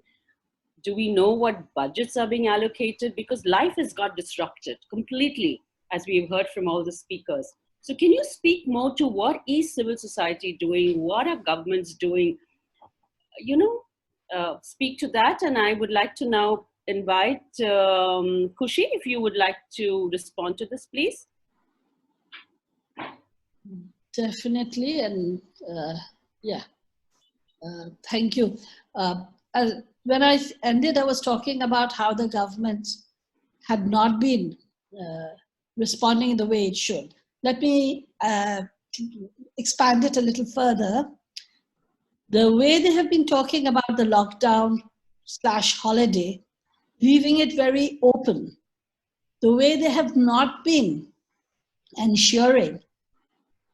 Do we know what budgets are being allocated? Because life has got disrupted completely, as we've heard from all the speakers. So can you speak more to what is civil society doing? What are governments doing? You know, speak to that. And I would like to now invite Khushi, if you would like to respond to this, please. Definitely, and thank you. When I ended, I was talking about how the government had not been responding in the way it should. Let me expand it a little further. The way they have been talking about the lockdown / holiday, leaving it very open, the way they have not been ensuring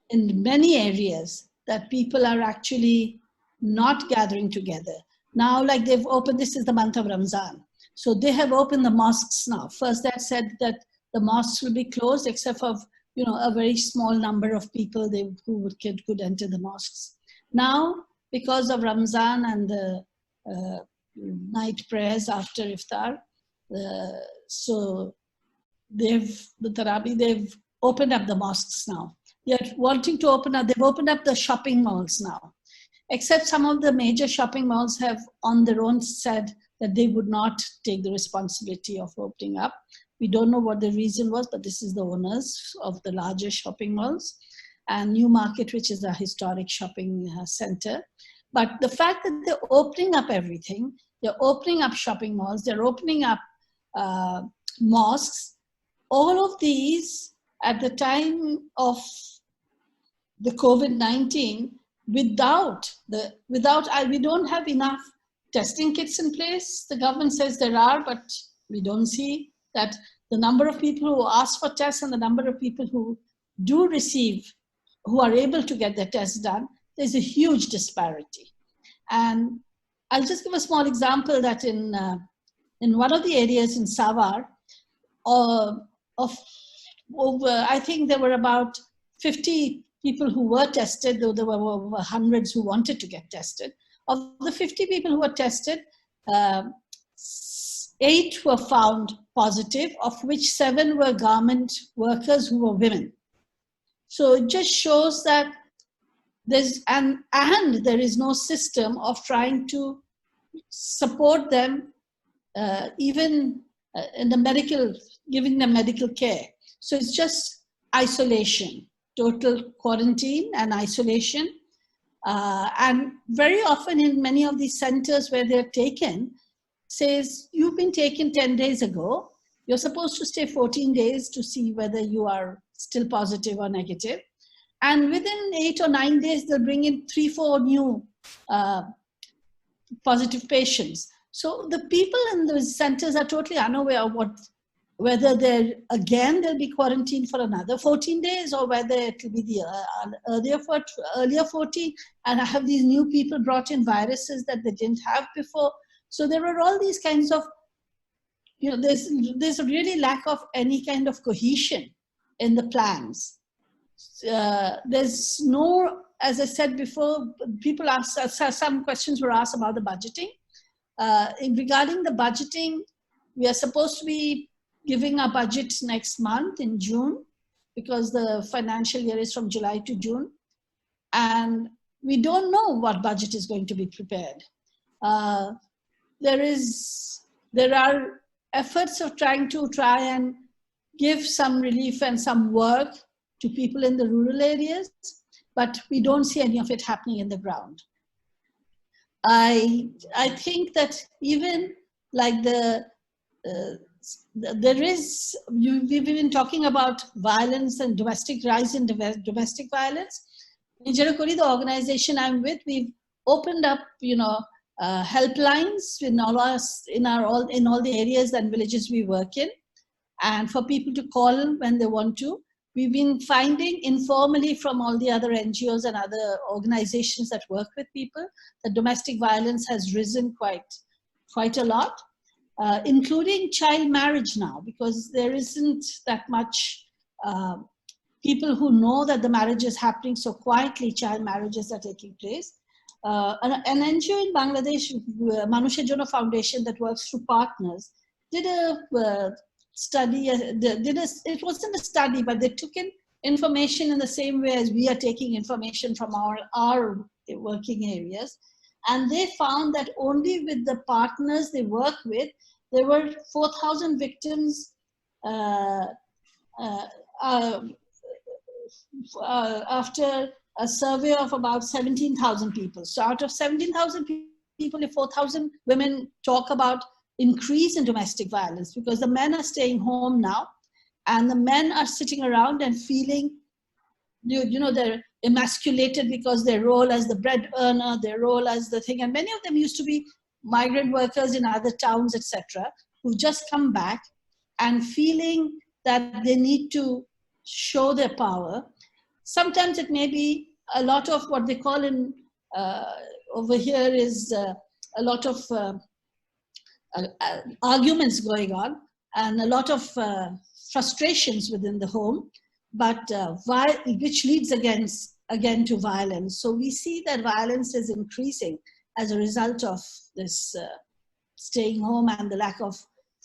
in many areas that people are actually not gathering together. Now, like they've opened, this is the month of Ramzan. So they have opened the mosques now. First, that said that the mosques will be closed except for, you know, a very small number of people who could enter the mosques. Now, because of Ramzan and the night prayers after iftar, so they've opened up the mosques now. They're wanting to open up, they've opened up the shopping malls now. Except some of the major shopping malls have on their own said that they would not take the responsibility of opening up. We don't know what the reason was, but this is the owners of the larger shopping malls, and New Market, which is a historic shopping center. But the fact that they're opening up everything, they're opening up shopping malls, they're opening up mosques, all of these at the time of the COVID-19, we don't have enough testing kits in place. The government says there are, but we don't see that the number of people who ask for tests and the number of people who do receive, who are able to get their tests done, there's a huge disparity. And I'll just give a small example that in one of the areas in Savar, I think there were about 50 people who were tested, though there were over hundreds who wanted to get tested. Of the 50 people who were tested, 8 were found positive, of which 7 were garment workers who were women. So it just shows that there is no system of trying to support them, even in the medical, giving them medical care. So it's just isolation, total quarantine and isolation. And very often in many of these centers where they're taken, says, you've been taken 10 days ago, you're supposed to stay 14 days to see whether you are still positive or negative. And within 8 or 9 days, they'll bring in 3-4 new positive patients. So the people in those centers are totally unaware of whether they'll be quarantined for another 14 days, or whether it will be the earlier 14, and have these new people brought in viruses that they didn't have before. So there are all these kinds of, there's a really lack of any kind of cohesion in the plans. There's no, as I said before, people asked, some questions were asked about the budgeting. Regarding the budgeting, we are supposed to be giving our budget next month in June, because the financial year is from July to June. And we don't know what budget is going to be prepared. There are efforts of trying and give some relief and some work to people in the rural areas, but we don't see any of it happening in the ground. I think that even like we've been talking about violence and rise in domestic violence. In Jerakuri, the organization I'm with, we've opened up, helplines in all the areas and villages we work in, and for people to call when they want to. We've been finding informally from all the other NGOs and other organizations that work with people that domestic violence has risen quite a lot, including child marriage now, because there isn't that much people who know that the marriage is happening so quietly. Child marriages are taking place. An NGO in Bangladesh, Manusher Jono Foundation, that works through partners, did a study. It wasn't a study, but they took in information in the same way as we are taking information from our working areas. And they found that only with the partners they work with, there were 4,000 victims after a survey of about 17,000 people. So out of 17,000 people, if 4,000 women talk about increase in domestic violence, because the men are staying home now, and the men are sitting around and feeling, they're emasculated because their role as the bread earner, their role as the thing, and many of them used to be migrant workers in other towns, etc., who've just come back and feeling that they need to show their power. Sometimes it may be a lot of what they call in over here is a lot of arguments going on, and a lot of frustrations within the home, but which leads again to violence. So we see that violence is increasing as a result of this staying home and the lack of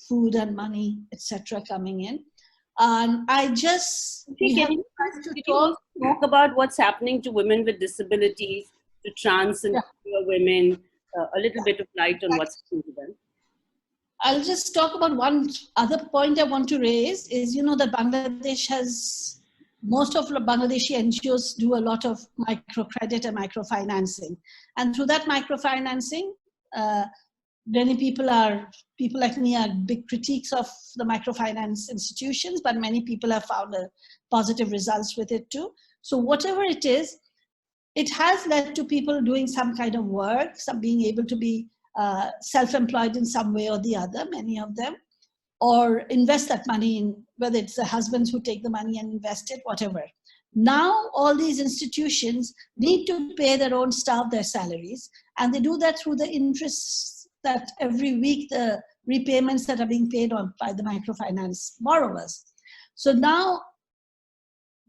food and money, etc., coming in. And Can you talk about what's happening to women with disabilities, to trans and queer women, a little bit of light on what's happening to them? I'll just talk about one other point I want to raise is, that Bangladesh has, most of the Bangladeshi NGOs do a lot of microcredit and microfinancing. And through that microfinancing, many people like me are big critiques of the microfinance institutions, but many people have found positive results with it too. So whatever it is, it has led to people doing some kind of work, some being able to be self-employed in some way or the other, many of them, or invest that money in, whether it's the husbands who take the money and invest it, whatever. Now all these institutions need to pay their own staff their salaries, and they do that through the interests that every week, the repayments that are being paid on by the microfinance borrowers. So now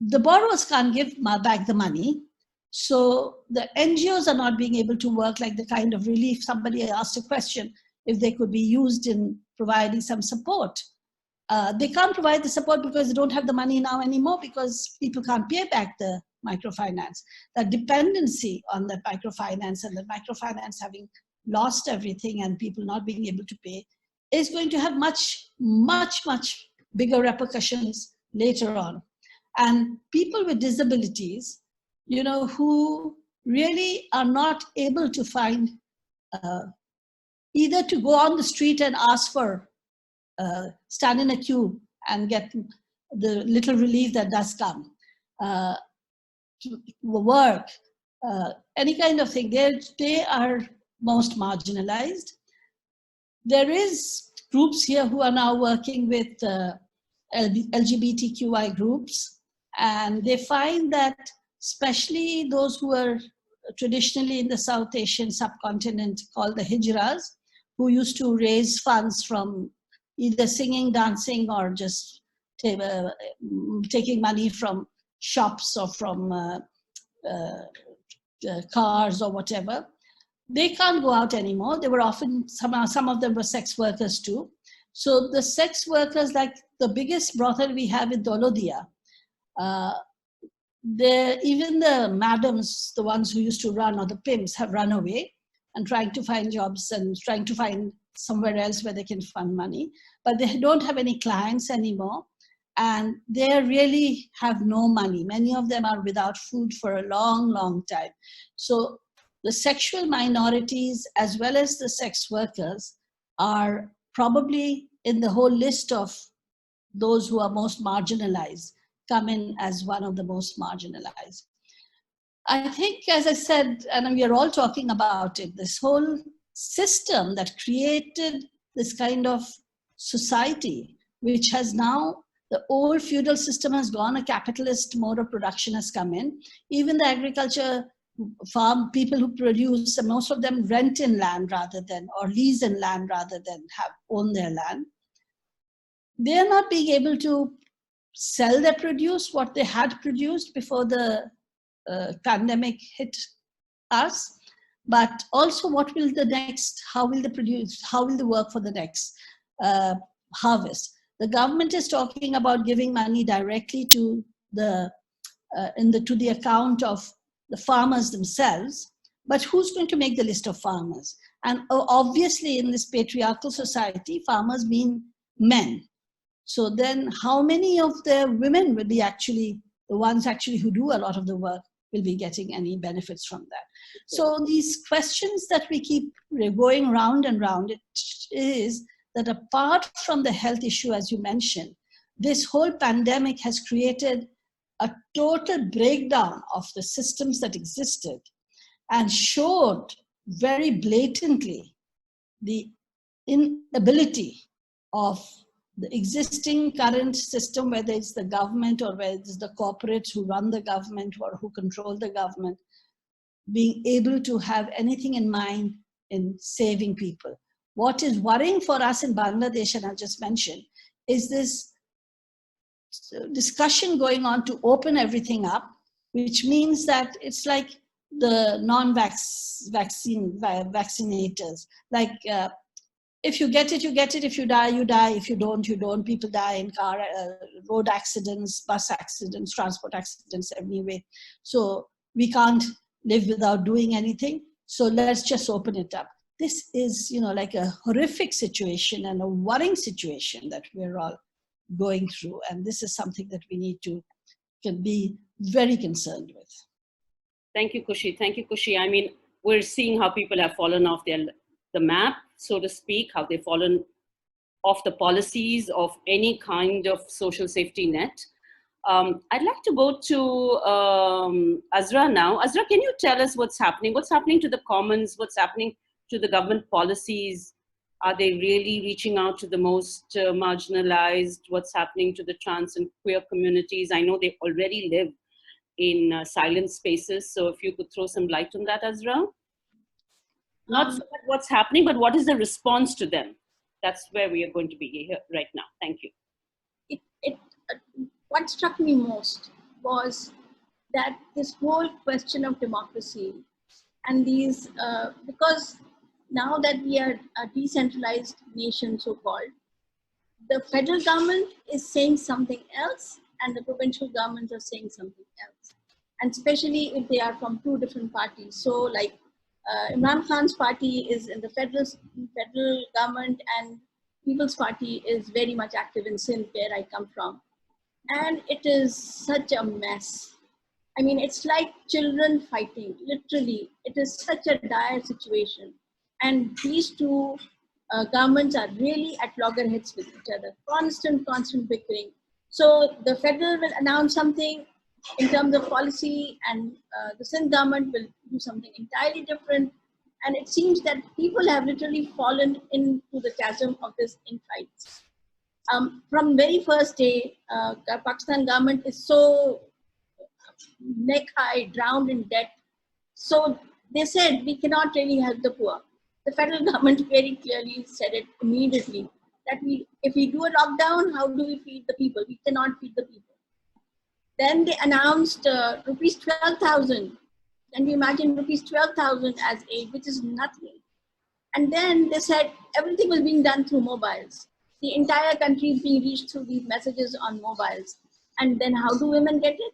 the borrowers can't give back the money. So the NGOs are not being able to work like the kind of relief. Somebody asked a question if they could be used in providing some support. They can't provide the support because they don't have the money now anymore, because people can't pay back the microfinance. The dependency on the microfinance and the microfinance having lost everything and people not being able to pay is going to have much, much, much bigger repercussions later on. And people with disabilities, you know, who really are not able to find either to go on the street and ask for, stand in a queue and get the little relief that does come, to work, any kind of thing, they are most marginalized. There is groups here who are now working with LGBTQI groups, and they find that especially those who are traditionally in the South Asian subcontinent called the Hijras, who used to raise funds from either singing, dancing, or just taking money from shops or from cars or whatever. They can't go out anymore. They were often, some of them were sex workers too. So the sex workers, like the biggest brothel we have in Dolodia, even the madams, the ones who used to run, or the pimps, have run away and trying to find jobs and trying to find somewhere else where they can fund money. But they don't have any clients anymore. And they really have no money. Many of them are without food for a long, long time. So the sexual minorities as well as the sex workers are probably in the whole list of those who are most marginalized, come in as one of the most marginalized. I think, as I said, and we are all talking about it, this whole system that created this kind of society, which has now, the old feudal system has gone, a capitalist mode of production has come in. Even the agriculture farm people who produce, most of them rent in land rather than, or lease in land rather than own their land. They are not being able to sell their produce, what they had produced before the pandemic hit us, but also what will the next, how will they produce, how will they work for the next harvest. The government is talking about giving money directly to the to the account of the farmers themselves, but who's going to make the list of farmers? And obviously in this patriarchal society, farmers mean men. So then how many of the women will be actually the ones actually who do a lot of the work will be getting any benefits from that? So these questions that we keep going round and round, it is that apart from the health issue, as you mentioned, this whole pandemic has created a total breakdown of the systems that existed and showed very blatantly the inability of the existing current system, whether it's the government or whether it's the corporates who run the government or who control the government, being able to have anything in mind in saving people. What is worrying for us in Bangladesh, and I just mentioned, is this discussion going on to open everything up, which means that it's like the vaccinators. Like if you get it, you get it. If you die, you die. If you don't, you don't. People die in car, road accidents, bus accidents, transport accidents, anyway. So we can't live without doing anything. So let's just open it up. This is, you know, like a horrific situation and a worrying situation that we're all going through. And this is something that we need to be very concerned with. Thank you, Khushi. Thank you, Khushi. I mean, we're seeing how people have fallen off the map, so to speak, how they've fallen off the policies of any kind of social safety net. I'd like to go to Azra now. Azra, can you tell us what's happening? What's happening to the commons? What's happening to the government policies? Are they really reaching out to the most marginalized? What's happening to the trans and queer communities? I know they already live in silent spaces. So if you could throw some light on that, Azra. Not so much what's happening, but what is the response to them? That's where we are going to be here right now. Thank you. What struck me most was that this whole question of democracy and these, because now that we are a decentralized nation, so-called, the federal government is saying something else and the provincial governments are saying something else. and especially if they are from two different parties. So like Imran Khan's party is in the federal government, and People's Party is very much active in Sindh, where I come from. And it is such a mess. I mean, it's like children fighting, literally. It is such a dire situation. And these two governments are really at loggerheads with each other, constant bickering. So the federal will announce something in terms of policy, and the Sindh government will do something entirely different. And it seems that people have literally fallen into the chasm of this infights. From very first day, Pakistan government is so neck high, drowned in debt. So they said, we cannot really help the poor. The federal government very clearly said it immediately, that if we do a lockdown, how do we feed the people? We cannot feed the people. Then they announced rupees 12,000. Can you imagine rupees 12,000 as aid, which is nothing. And then they said everything was being done through mobiles. The entire country is being reached through these messages on mobiles. And then how do women get it?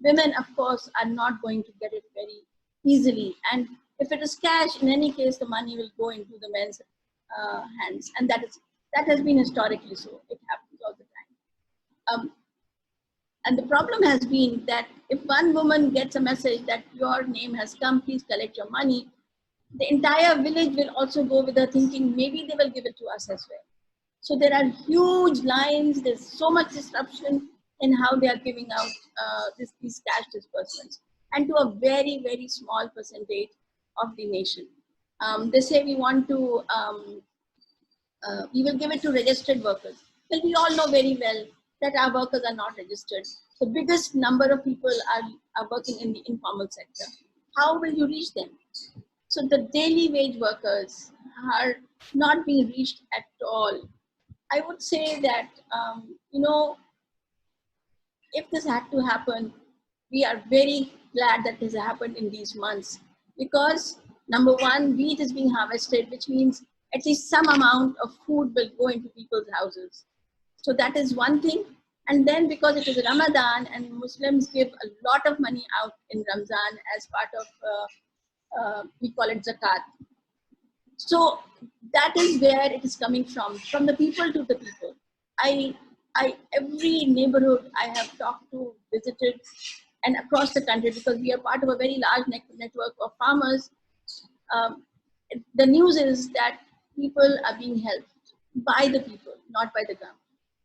Women, of course, are not going to get it very easily. And if it is cash, in any case, the money will go into the men's hands. And that has been historically so. It happens all the time. And the problem has been that if one woman gets a message that your name has come, please collect your money, the entire village will also go with her thinking, maybe they will give it to us as well. So there are huge lines, there's so much disruption in how they are giving out these cash disbursements, and to a very, very small percentage of the nation. They say we want to, we will give it to registered workers. Well, we all know very well that our workers are not registered. The biggest number of people are working in the informal sector. How will you reach them? So the daily wage workers are not being reached at all. I would say that, you know, if this had to happen, we are very glad that this happened in these months, because number one, wheat is being harvested, which means at least some amount of food will go into people's houses. So that is one thing. And then because it is Ramadan and Muslims give a lot of money out in Ramzan as part of, we call it zakat. So that is where it is coming from the people to the people. Every neighborhood I have talked to, visited, and across the country, because we are part of a very large network of farmers, the news is that people are being helped by the people, not by the government.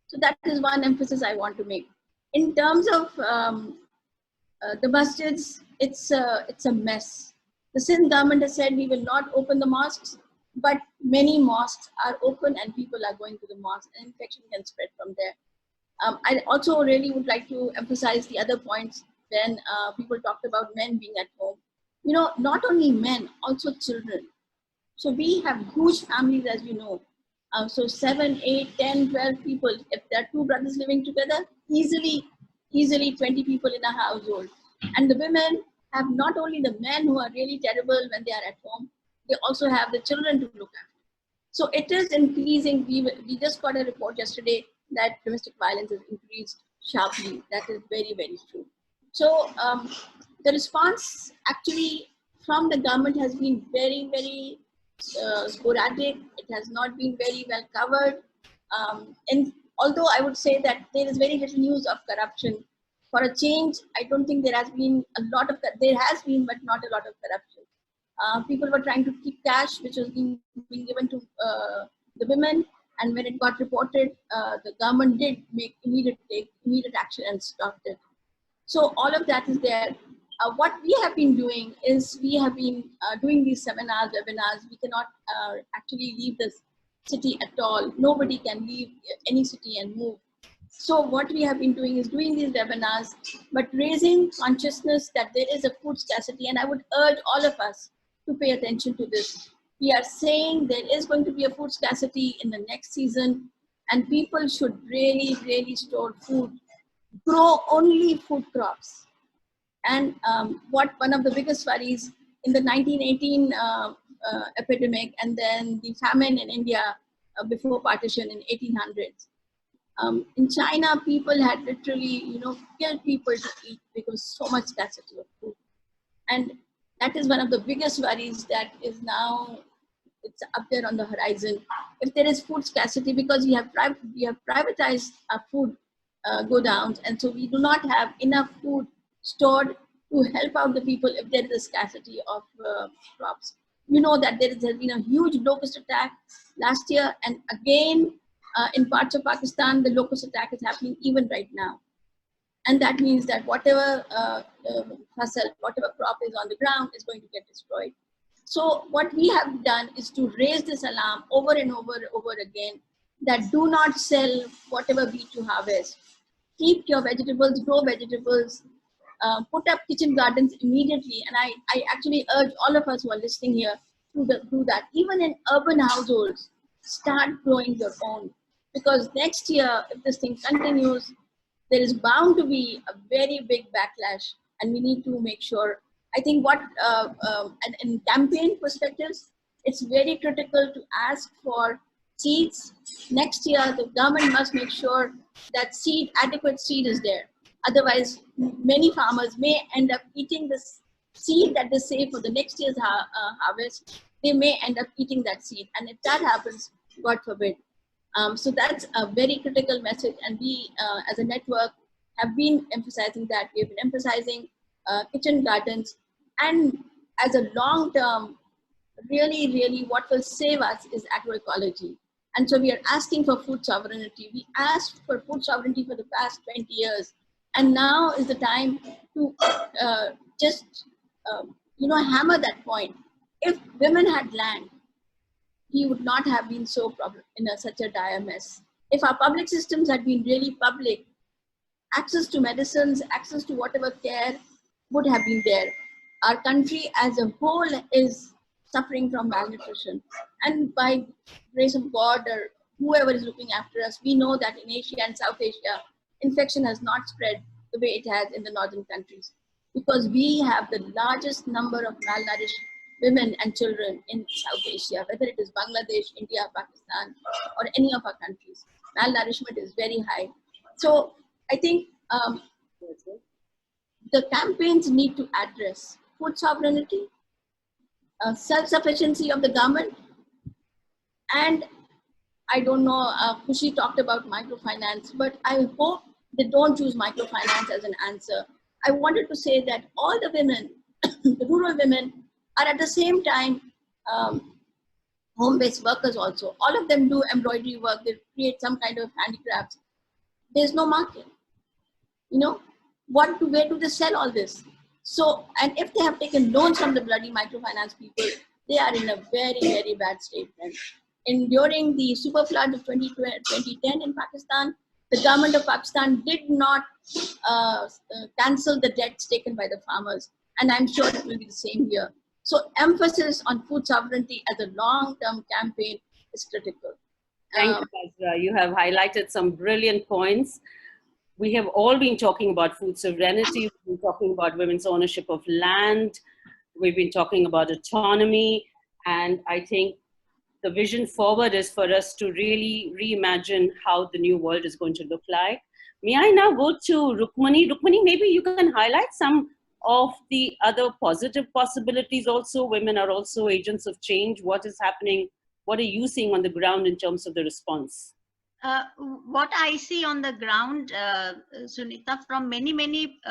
So that is one emphasis I want to make. In terms of the masjids, it's a mess. The Sindh government has said we will not open the mosques, but many mosques are open and people are going to the mosque, and infection can spread from there. I also really would like to emphasize the other points when people talked about men being at home. You know, not only men, also children. So we have huge families, as you know. So 7, 8, 10, 12 people. If there are two brothers living together, easily 20 people in a household. And the women have not only the men who are really terrible when they are at home, they also have the children to look after. So it is increasing. We just got a report yesterday that domestic violence has increased sharply. That is very, very true. So the response actually from the government has been very, very sporadic. It has not been very well covered. And although I would say that there is very little news of corruption, for a change, I don't think there has been a lot of, there has been, but not a lot of corruption. People were trying to keep cash, which was being given to the women. And when it got reported, the government did make immediate action and stopped it. So all of that is there. What we have been doing is we have been doing these seminars, webinars. We cannot actually leave this city at all. Nobody can leave any city and move. So what we have been doing is doing these webinars, but raising consciousness that there is a food scarcity. And I would urge all of us to pay attention to this. We are saying there is going to be a food scarcity in the next season, and people should really, really store food, grow only food crops. And one of the biggest worries in the 1918 epidemic, and then the famine in India before partition in 1800s, In China, people had literally, killed people to eat because so much scarcity of food. And that is one of the biggest worries that is now, it's up there on the horizon. If there is food scarcity, because we have privatized our food go downs, and so we do not have enough food stored to help out the people if there is a scarcity of crops. You know that there has been a huge locust attack last year, and again in parts of Pakistan, the locust attack is happening even right now. And that means that whatever whatever crop is on the ground is going to get destroyed. So what we have done is to raise this alarm over and over again, that do not sell whatever wheat you harvest. Keep your vegetables, grow vegetables, put up kitchen gardens immediately. And I actually urge all of us who are listening here to do that. Even in urban households, start growing your own. Because next year, if this thing continues, there is bound to be a very big backlash, and we need to make sure. I think and in campaign perspectives, it's very critical to ask for seeds. Next year, the government must make sure that adequate seed is there. Otherwise, many farmers may end up eating this seed that they save for the next year's harvest. They may end up eating that seed. And if that happens, God forbid. So that's a very critical message. And we, as a network, have been emphasizing that. We've been emphasizing kitchen gardens. And as a long term, really what will save us is agroecology. And so we are asking for food sovereignty. We asked for food sovereignty for the past 20 years. And now is the time to hammer that point. If women had land, we would not have been so in such a dire mess. If our public systems had been really public, access to medicines, access to whatever care would have been there. Our country as a whole is suffering from malnutrition. And by grace of God or whoever is looking after us, we know that in Asia and South Asia, infection has not spread the way it has in the northern countries, because we have the largest number of malnourished women and children in South Asia, whether it is Bangladesh, India, Pakistan, or any of our countries. Malnourishment is very high. So I think the campaigns need to address food sovereignty, self-sufficiency of the government, and I don't know, Khushi talked about microfinance, but I hope they don't use microfinance as an answer. I wanted to say that all the women, the rural women, are at the same time home-based workers also. All of them do embroidery work, they create some kind of handicrafts. There's no market. Where do they sell all this? So, and if they have taken loans from the bloody microfinance people, they are in a very bad state. And during the super flood of 2010 in Pakistan, the government of Pakistan did not cancel the debts taken by the farmers. And I'm sure it will be the same here. So emphasis on food sovereignty as a long-term campaign is critical. Thank you, Azra. You have highlighted some brilliant points. We have all been talking about food sovereignty. We've been talking about women's ownership of land. We've been talking about autonomy. And I think the vision forward is for us to really reimagine how the new world is going to look like. May I now go to Rukmini? Rukmini, maybe you can highlight some of the other positive possibilities also. Women are also agents of change. What is happening? What are you seeing on the ground in terms of the response? What I see on the ground, Suneeta, from many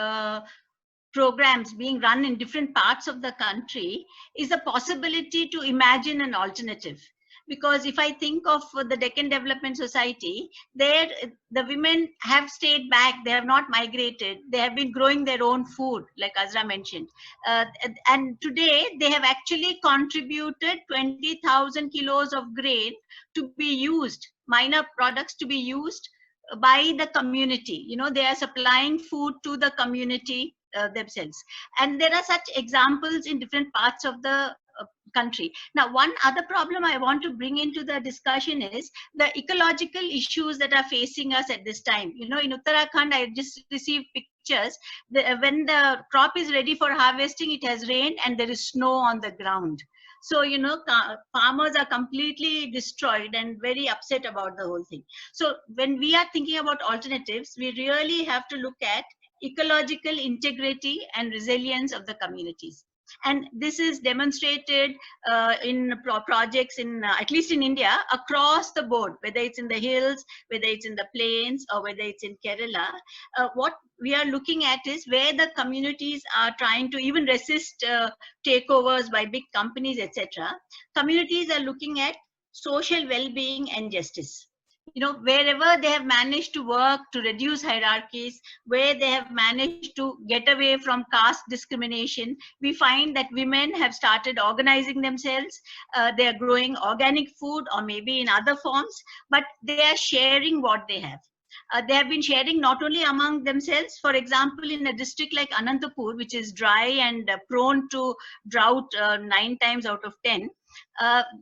programs being run in different parts of the country, is a possibility to imagine an alternative. Because if I think of the Deccan Development Society, there the women have stayed back, they have not migrated, they have been growing their own food, like Azra mentioned. And today they have actually contributed 20,000 kilos of grain to be used, minor products to be used by the community. They are supplying food to the community themselves. And there are such examples in different parts of the country. Now, one other problem I want to bring into the discussion is the ecological issues that are facing us at this time. In Uttarakhand, I just received pictures. When the crop is ready for harvesting, it has rained and there is snow on the ground. So, farmers are completely destroyed and very upset about the whole thing. So when we are thinking about alternatives, we really have to look at ecological integrity and resilience of the communities. And this is demonstrated in projects in, at least in India, across the board, whether it's in the hills, whether it's in the plains, or whether it's in Kerala. What we are looking at is where the communities are trying to even resist takeovers by big companies, etc. Communities are looking at social well-being and justice. Wherever they have managed to work to reduce hierarchies, where they have managed to get away from caste discrimination, we find that women have started organizing themselves. They are growing organic food or maybe in other forms, but they are sharing what they have. They have been sharing not only among themselves. For example, in a district like Anantapur, which is dry and prone to drought 9 times out of 10,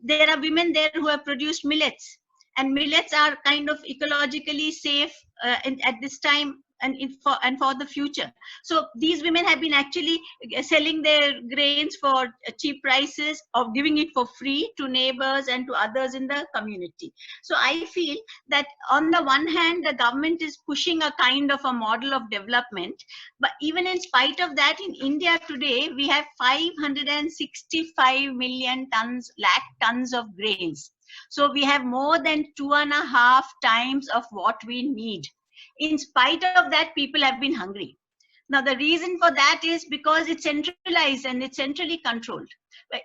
there are women there who have produced millets. And millets are kind of ecologically safe at this time and for the future. So these women have been actually selling their grains for cheap prices, or giving it for free to neighbors and to others in the community. So I feel that on the one hand, the government is pushing a kind of a model of development, but even in spite of that, in India today, we have 565 million lakh tons of grains. So we have more than 2.5 times of what we need. In spite of that, people have been hungry. Now, the reason for that is because it's centralized and it's centrally controlled.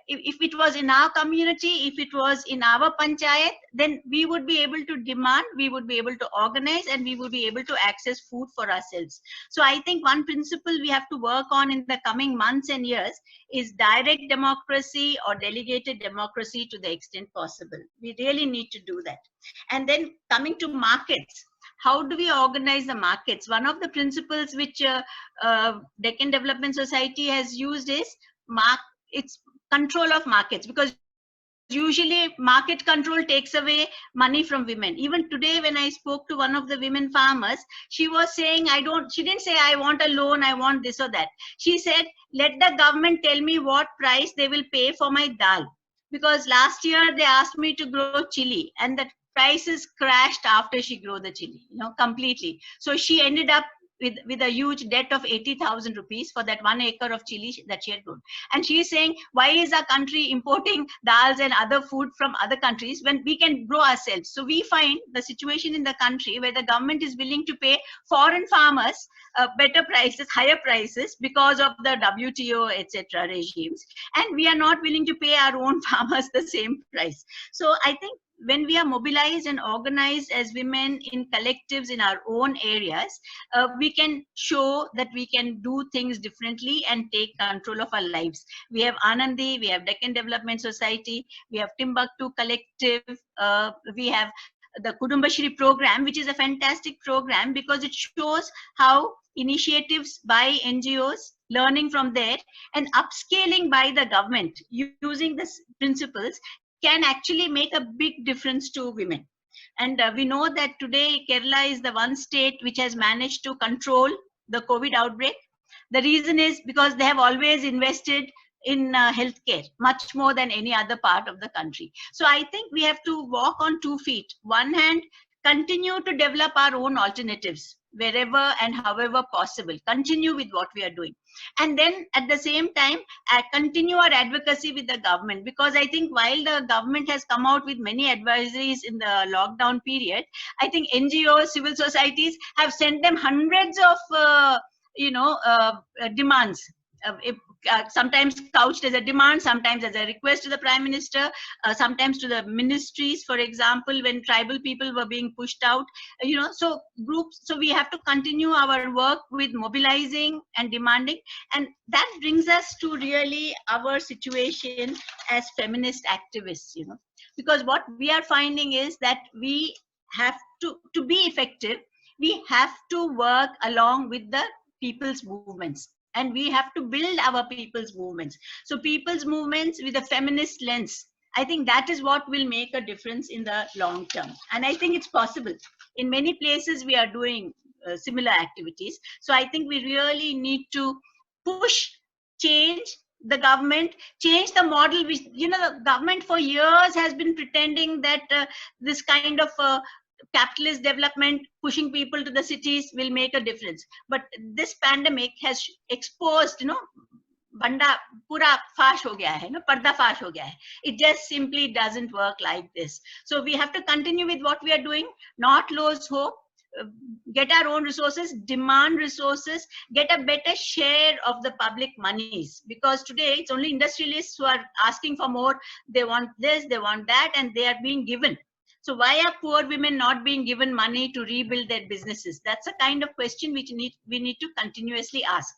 If it was in our community, if it was in our panchayat, then we would be able to demand, we would be able to organize, and we would be able to access food for ourselves. So I think one principle we have to work on in the coming months and years is direct democracy or delegated democracy to the extent possible. We really need to do that. And then coming to markets, how do we organize the markets? One of the principles which Deccan Development Society has used is it's control of markets, because usually market control takes away money from women. Even today, when I spoke to one of the women farmers, she was saying, she didn't say, I want a loan, I want this or that. She said, let the government tell me what price they will pay for my dal. Because last year they asked me to grow chili, and the prices crashed after she grew the chili, completely. So she ended up with a huge debt of 80,000 rupees for that 1 acre of chili that she had grown. And she is saying, why is our country importing dals and other food from other countries when we can grow ourselves? So we find the situation in the country where the government is willing to pay foreign farmers better prices, higher prices, because of the WTO, etc. regimes. And we are not willing to pay our own farmers the same price. So I think when we are mobilized and organized as women in collectives in our own areas, we can show that we can do things differently and take control of our lives. We have Anandi, we have Deccan Development Society, we have Timbuktu Collective, we have the Kudumbashree program, which is a fantastic program because it shows how initiatives by NGOs, learning from there, and upscaling by the government using these principles can actually make a big difference to women. And we know that today Kerala is the one state which has managed to control the COVID outbreak. The reason is because they have always invested in healthcare much more than any other part of the country. So I think we have to walk on 2 feet. One hand, continue to develop our own alternatives wherever and however possible, continue with what we are doing. And then at the same time, continue our advocacy with the government, because I think while the government has come out with many advisories in the lockdown period, I think NGOs, civil societies have sent them hundreds of demands. Sometimes couched as a demand, sometimes as a request to the Prime Minister, sometimes to the ministries, for example, when tribal people were being pushed out, so groups. So we have to continue our work with mobilizing and demanding. And that brings us to really our situation as feminist activists, because what we are finding is that we have to be effective, we have to work along with the people's movements. And we have to build our people's movements. So people's movements with a feminist lens, I think that is what will make a difference in the long term. And I think it's possible. In many places we are doing similar activities. So I think we really need to push change the government change the model. Which, the government for years has been pretending that this kind of capitalist development, pushing people to the cities, will make a difference. But this pandemic has exposed, banda pura fash ho gaya hai, parda fash ho gaya hai. It just simply doesn't work like this. So we have to continue with what we are doing, not lose hope, get our own resources, demand resources, get a better share of the public monies. Because today it's only industrialists who are asking for more. They want this, they want that, and they are being given. So why are poor women not being given money to rebuild their businesses? That's a kind of question which we need to continuously ask.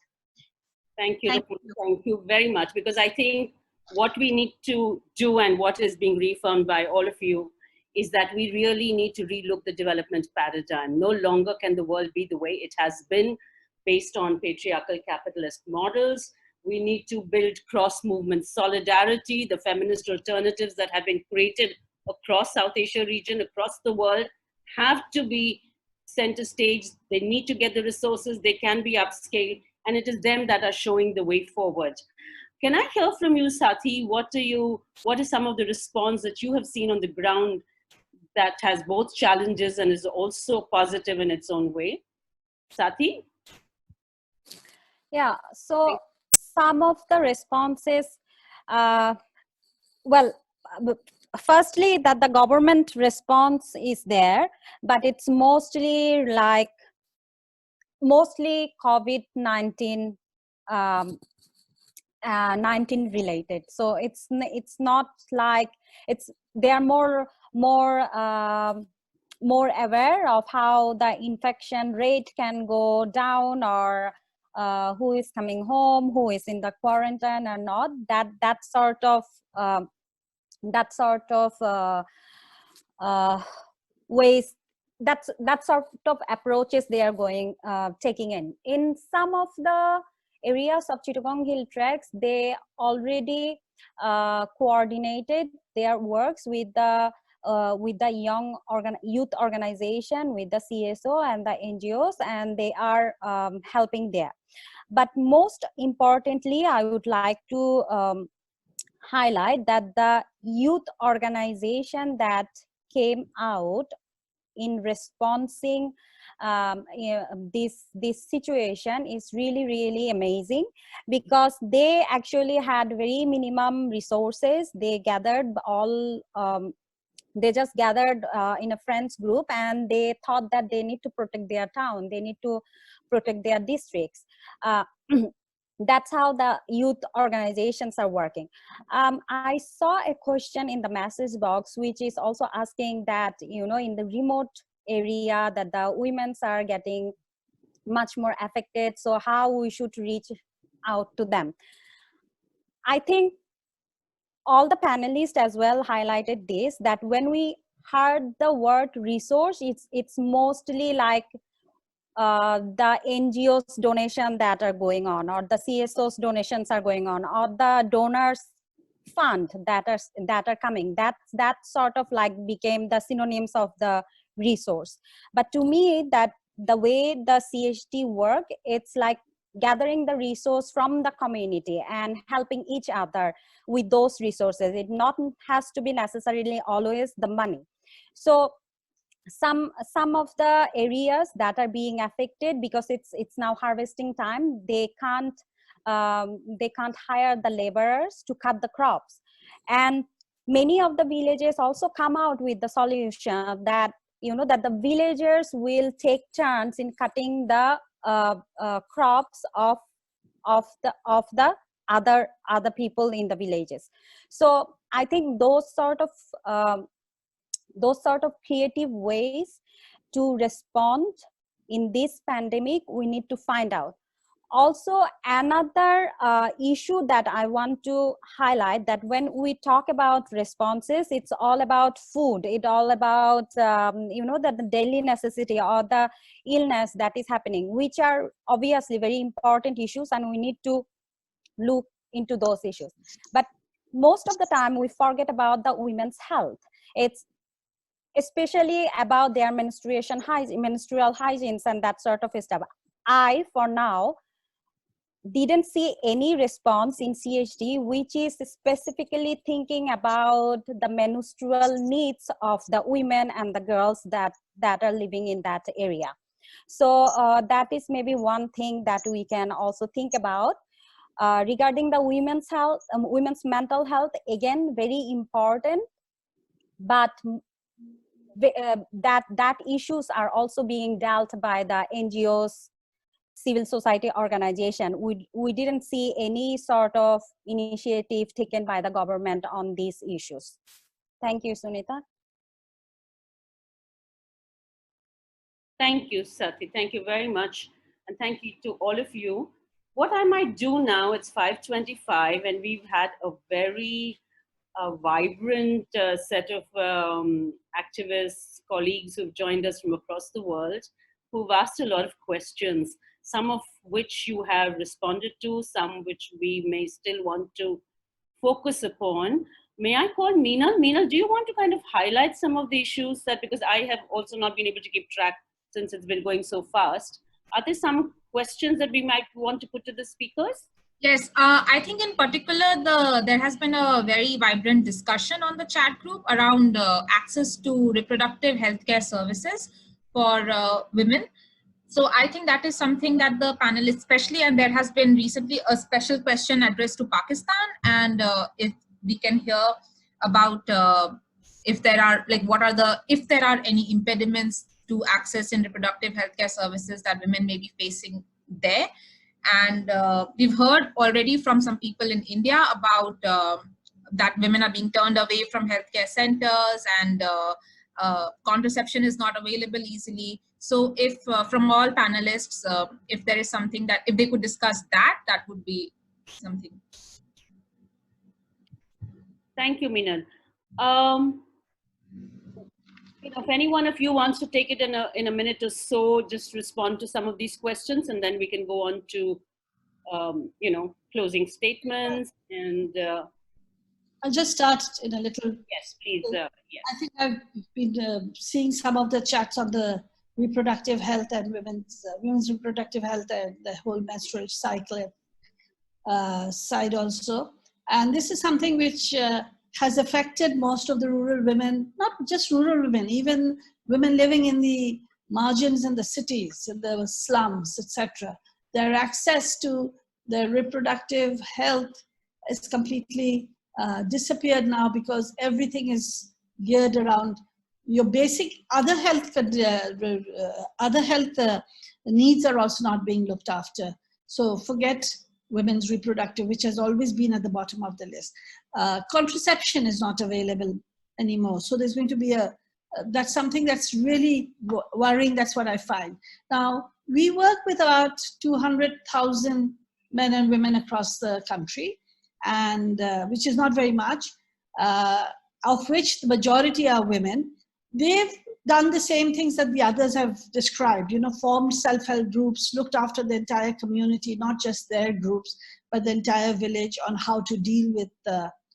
Thank you. Thank you very much, because I think what we need to do and what is being reaffirmed by all of you is that we really need to relook the development paradigm. No longer can the world be the way it has been, based on patriarchal capitalist models. We need to build cross-movement solidarity. The feminist alternatives that have been created across South Asia region, across the world, have to be center stage. They need to get the resources. They can be upscaled, and it is them that are showing the way forward. Can I hear from you, Sathi? What is some of the response that you have seen on the ground that has both challenges and is also positive in its own way? Sathi? Yeah, so some of the responses, firstly, that the government response is there, but it's mostly COVID-19 19 related. So it's not like they are more aware of how the infection rate can go down, or who is coming home, who is in the quarantine or not. That sort of ways, that sort of approaches they are taking in some of the areas of Chittagong Hill Tracts. They already coordinated their works with the youth organization, with the CSO and the NGOs, and they are helping there. But most importantly, I would like to highlight that the youth organization that came out in responding this situation is really amazing, because they actually had very minimum resources. They gathered they just gathered in a friends group, and they thought that they need to protect their town, they need to protect their districts. That's how the youth organizations are working. I saw a question in the message box which is also asking that, in the remote area, that the women are getting much more affected, so how we should reach out to them. I think all the panelists as well highlighted this, that when we heard the word resource, it's mostly like the NGOs donation that are going on, or the CSOs donations are going on, or the donors fund that are coming. That sort of like became the synonyms of the resource. But to me, that the way the CHT work, it's like gathering the resource from the community and helping each other with those resources. It not has to be necessarily always the money. So some of the areas that are being affected, because it's now harvesting time, they can't hire the laborers to cut the crops, and many of the villages also come out with the solution that that the villagers will take turns in cutting the crops of the other people in the villages. So I think those sort of creative ways to respond in this pandemic, we need to find out. Also, another issue that I want to highlight, that when we talk about responses, it's all about food. It's all about, that the daily necessity or the illness that is happening, which are obviously very important issues, and we need to look into those issues. But most of the time, we forget about the women's health. It's especially about their menstrual hygienes and that sort of stuff. For now, didn't see any response in CHD, which is specifically thinking about the menstrual needs of the women and the girls that are living in that area. So that is maybe one thing that we can also think about. Regarding the women's health, women's mental health, again, very important, but that issues are also being dealt by the NGOs, civil society organization. We didn't see any sort of initiative taken by the government on these issues. Thank you, Suneeta. Thank you, Sathi. Thank you very much. And thank you to all of you. What I might do now, it's 5:25 and we've had a very vibrant set of activists, colleagues who've joined us from across the world, who've asked a lot of questions, some of which you have responded to, some which we may still want to focus upon. May I call Meenal? Meenal, do you want to kind of highlight some of the issues that, because I have also not been able to keep track since it's been going so fast. Are there some questions that we might want to put to the speakers? Yes, I think in particular, there has been a very vibrant discussion on the chat group around access to reproductive healthcare services for women. So I think that is something that the panelists, especially, and there has been recently a special question addressed to Pakistan, and if we can hear about if there are, like, if there are any impediments to access in reproductive healthcare services that women may be facing there. And we've heard already from some people in India about that women are being turned away from healthcare centers, and contraception is not available easily. So if from all panelists, if there is something that, if they could discuss that, that would be something. Thank you, Meenal. If any one of you wants to take it in a minute or so, just respond to some of these questions, and then we can go on to closing statements. And I'll just start in a little. Yes, please. Yes. I think I've been seeing some of the chats on the reproductive health and women's reproductive health and the whole menstrual cycle side also. And this is something which has affected most of the rural women, not just rural women, even women living in the margins in the cities, in the slums, etc. Their access to their reproductive health is completely disappeared now, because everything is geared around your basic other health needs are also not being looked after. So forget women's reproductive, which has always been at the bottom of the list. Contraception is not available anymore. So there's going to be that's something that's really worrying. That's what I find. Now, we work with about 200,000 men and women across the country, and which is not very much, of which the majority are women. They've done the same things that the others have described, formed self-help groups, looked after the entire community, not just their groups, but the entire village, on how to deal with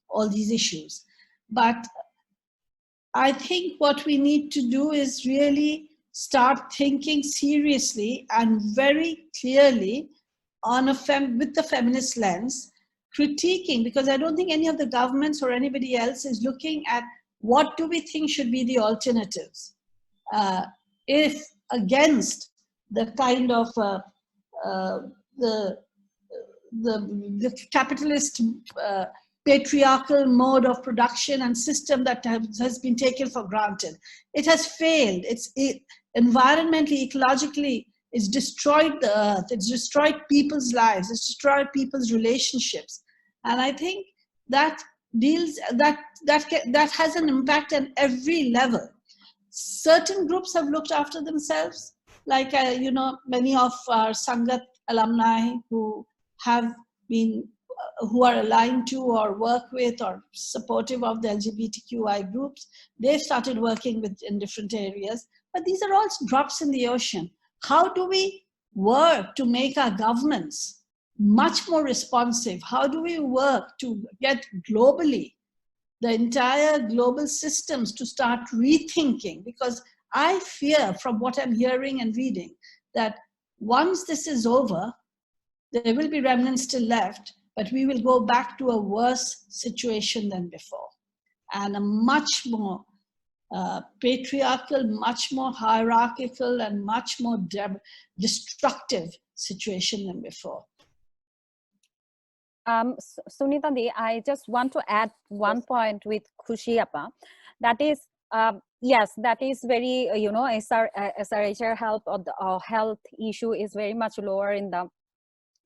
all these issues. But I think what we need to do is really start thinking seriously and very clearly on with the feminist lens, critiquing, because I don't think any of the governments or anybody else is looking at what do we think should be the alternatives, if against the kind of the capitalist patriarchal mode of production and system that has been taken for granted. It has failed. Environmentally, ecologically, it's destroyed the earth. It's destroyed people's lives. It's destroyed people's relationships. And I think that that has an impact on every level. Certain groups have looked after themselves, like many of our Sangat alumni who have been, who are aligned to or work with or supportive of the LGBTQI groups. They've started working in different areas, but these are all drops in the ocean. How do we work to make our governments much more responsive? How do we work to get globally the entire global systems to start rethinking? Because I fear, from what I'm hearing and reading, that once this is over, There will be remnants still left, but we will go back to a worse situation than before, and a much more patriarchal, much more hierarchical, and much more destructive situation than before. Suneeta, I just want to add one point with Khushi Appa. That is, yes, that is very, SRHR health or the health issue is very much lower in the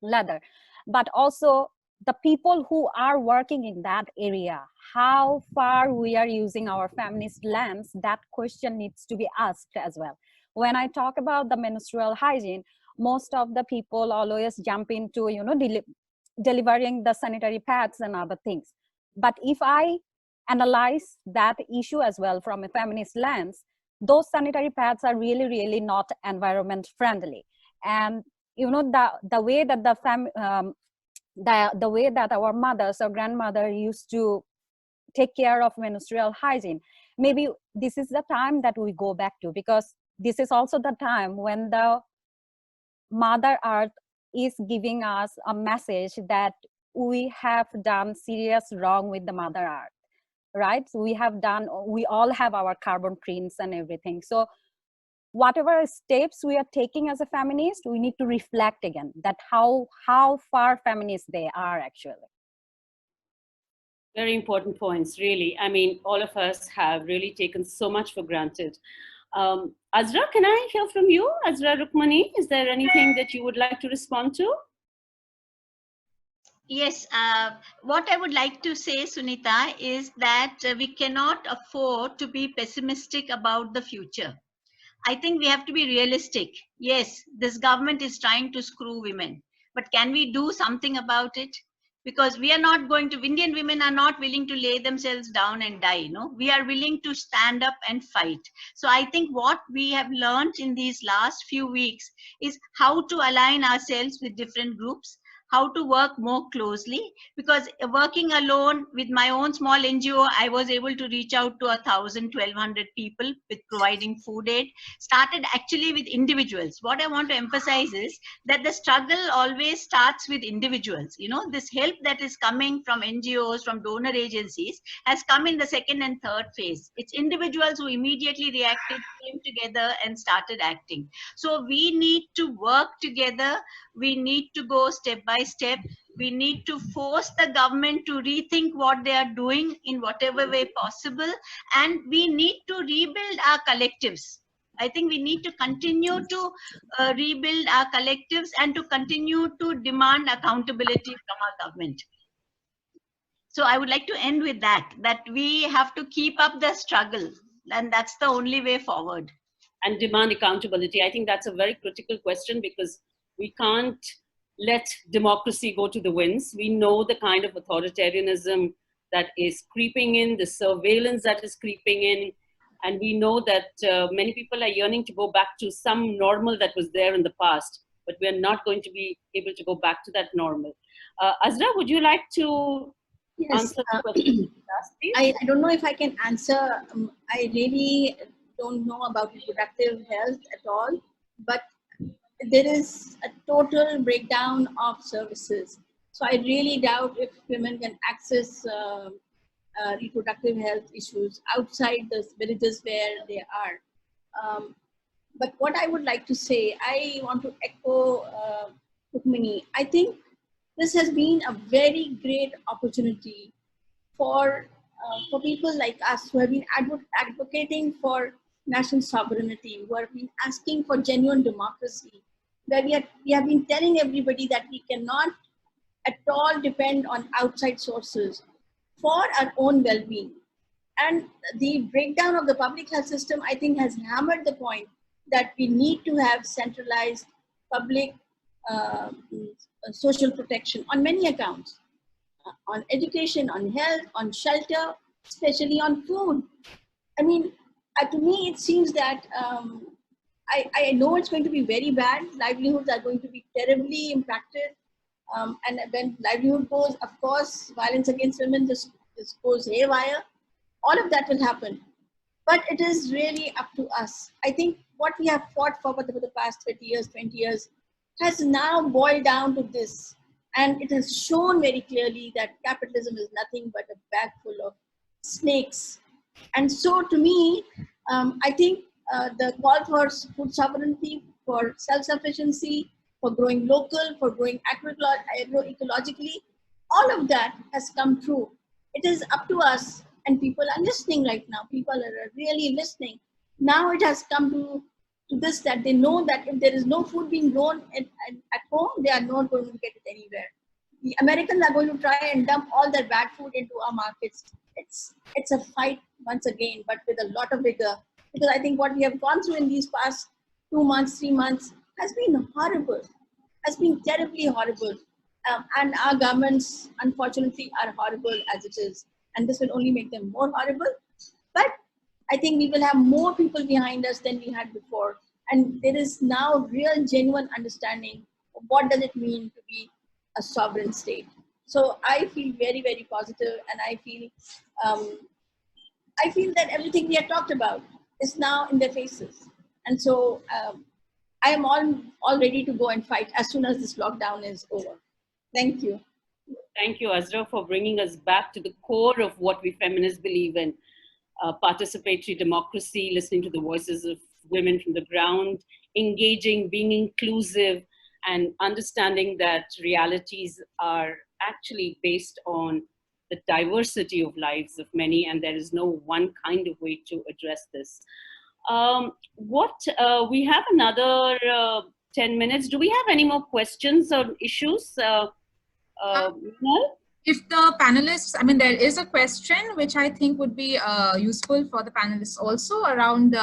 ladder. But also the people who are working in that area, how far we are using our feminist lens, that question needs to be asked as well. When I talk about the menstrual hygiene, most of the people always jump into, delivering the sanitary pads and other things. But if I analyze that issue as well from a feminist lens, those sanitary pads are really, really not environment friendly. And the way that the way that our mothers or grandmother used to take care of menstrual hygiene, maybe this is the time that we go back to, because this is also the time when the Mother Earth is giving us a message that we have done serious wrong with the Mother Earth, right? So we all have our carbon prints and everything. So whatever steps we are taking as a feminist, we need to reflect again that how far feminists they are actually. Very important points, really. I mean, all of us have really taken so much for granted. Azra, can I hear from you? Azra Rukmini, is there anything that you would like to respond to? Yes, what I would like to say, Suneeta, is that we cannot afford to be pessimistic about the future. I think we have to be realistic. Yes, this government is trying to screw women, but can we do something about it? Because we are not going to, Indian women are not willing to lay themselves down and die, we are willing to stand up and fight. So I think what we have learned in these last few weeks is how to align ourselves with different groups, how to work more closely, because working alone with my own small NGO, I was able to reach out to 1,000, 1,200 people with providing food aid, started actually with individuals. What I want to emphasize is that the struggle always starts with individuals. This help that is coming from NGOs, from donor agencies, has come in the second and third phase. It's individuals who immediately reacted, came together and started acting. So we need to work together. We need to go step by step. We need to force the government to rethink what they are doing in whatever way possible. And we need to rebuild our collectives. I think we need to continue to rebuild our collectives and to continue to demand accountability from our government. So I would like to end with that we have to keep up the struggle, and that's the only way forward. And demand accountability. I think that's a very critical question, because we can't let democracy go to the winds. We know the kind of authoritarianism that is creeping in, the surveillance that is creeping in, and we know that many people are yearning to go back to some normal that was there in the past, but we're not going to be able to go back to that normal. Azra, would you like to answer the question? I don't know if I can answer. I really don't know about reproductive health at all, but there is a total breakdown of services. So I really doubt if women can access reproductive health issues outside the villages where they are. But what I would like to say, I want to echo Rukmini. I think this has been a very great opportunity for people like us who have been advocating for national sovereignty, who have been asking for genuine democracy, where we have been telling everybody that we cannot at all depend on outside sources for our own well-being. And the breakdown of the public health system, I think, has hammered the point that we need to have centralized public social protection on many accounts, on education, on health, on shelter, especially on food. I mean, to me, it seems that I know it's going to be very bad. Livelihoods are going to be terribly impacted. And when livelihood goes, of course, violence against women just goes haywire. All of that will happen. But it is really up to us. I think what we have fought for the past 30 years, 20 years, has now boiled down to this. And it has shown very clearly that capitalism is nothing but a bag full of snakes. And so to me, I think the call for food sovereignty, for self-sufficiency, for growing local, for growing agroecologically, all of that has come true. It is up to us, and people are listening right now. People are really listening. Now it has come to this, that they know that if there is no food being grown at home, they are not going to get it anywhere. The Americans are going to try and dump all their bad food into our markets. It's a fight once again, but with a lot of vigor. Because I think what we have gone through in these past 2 months, 3 months has been horrible, has been terribly horrible. And our governments, unfortunately, are horrible as it is. And this will only make them more horrible. But I think we will have more people behind us than we had before. And there is now real, genuine understanding of what does it mean to be a sovereign state. So I feel very, very positive, and I feel that everything we have talked about is now in their faces. And so I am all ready to go and fight as soon as this lockdown is over. Thank you. Thank you, Azra, for bringing us back to the core of what we feminists believe in. Participatory democracy, listening to the voices of women from the ground, engaging, being inclusive, and understanding that realities are actually based on the diversity of lives of many, and there is no one kind of way to address this. We have another 10 minutes. Do we have any more questions or issues? If the panelists, I mean, there is a question which I think would be useful for the panelists also around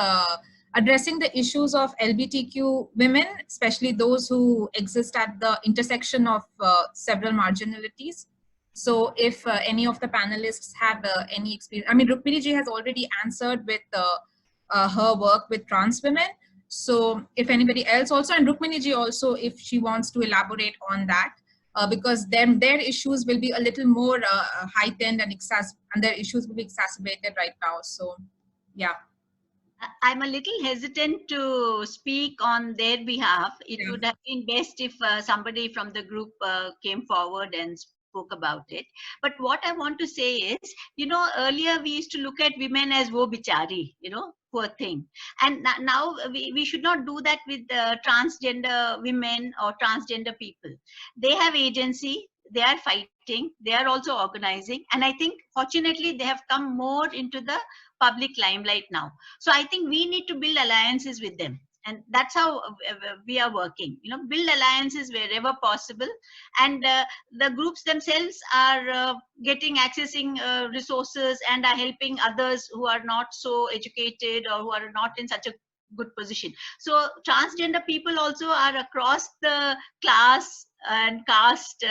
addressing the issues of LGBTQ women, especially those who exist at the intersection of several marginalities. So if any of the panelists have any experience, I mean, Rukmini ji has already answered with her work with trans women. So if anybody else also, and Rukmini ji also, if she wants to elaborate on that, because then their issues will be a little more heightened and their issues will be exacerbated right now. So, yeah. I'm a little hesitant to speak on their behalf. It would have been best if somebody from the group came forward and spoke about it. But what I want to say is, earlier we used to look at women as wo bichari, poor thing. And now we should not do that with transgender women or transgender people. They have agency, they are fighting, they are also organizing. And I think fortunately they have come more into the public limelight now. So I think we need to build alliances with them. And that's how we are working, build alliances wherever possible. And the groups themselves are accessing resources and are helping others who are not so educated or who are not in such a good position. So transgender people also are across the class and caste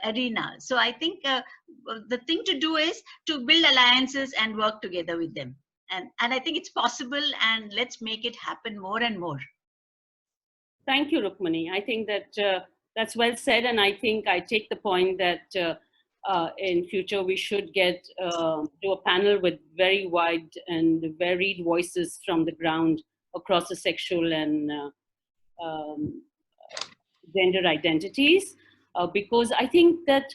arena. So I think the thing to do is to build alliances and work together with them. And I think it's possible, and let's make it happen more and more. Thank you, Rukmini. I think that that's well said, and I think I take the point that in future we should do a panel with very wide and varied voices from the ground across the sexual and gender identities, because I think that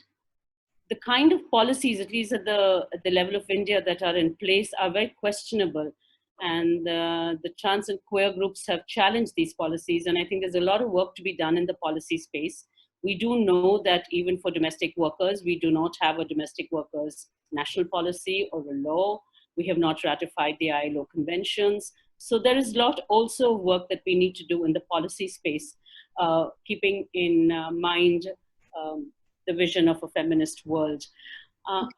the kind of policies, at least at the level of India, that are in place are very questionable. And the trans and queer groups have challenged these policies. And I think there's a lot of work to be done in the policy space. We do know that even for domestic workers, we do not have a domestic workers national policy or a law. We have not ratified the ILO conventions. So there is a lot also of work that we need to do in the policy space, keeping in mind the vision of a feminist world.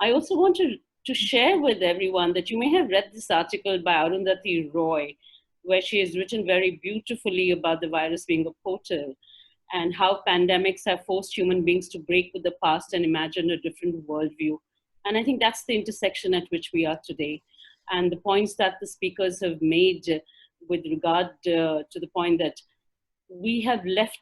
I also want to share with everyone that you may have read this article by Arundhati Roy, where she has written very beautifully about the virus being a portal and how pandemics have forced human beings to break with the past and imagine a different worldview. And I think that's the intersection at which we are today. And the points that the speakers have made with regard to the point that we have left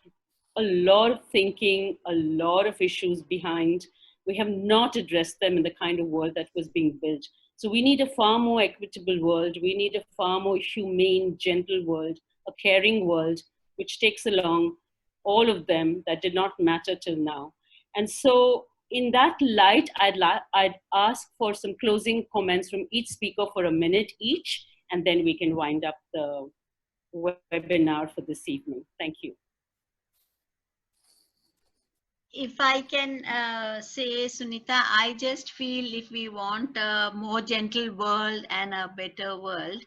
a lot of thinking, a lot of issues behind. We have not addressed them in the kind of world that was being built. So we need a far more equitable world. We need a far more humane, gentle world, a caring world, which takes along all of them, that did not matter till now. And so in that light, I'd ask for some closing comments from each speaker for a minute each, and then we can wind up the webinar for this evening. Thank you. If I can say, Suneeta, I just feel if we want a more gentle world and a better world,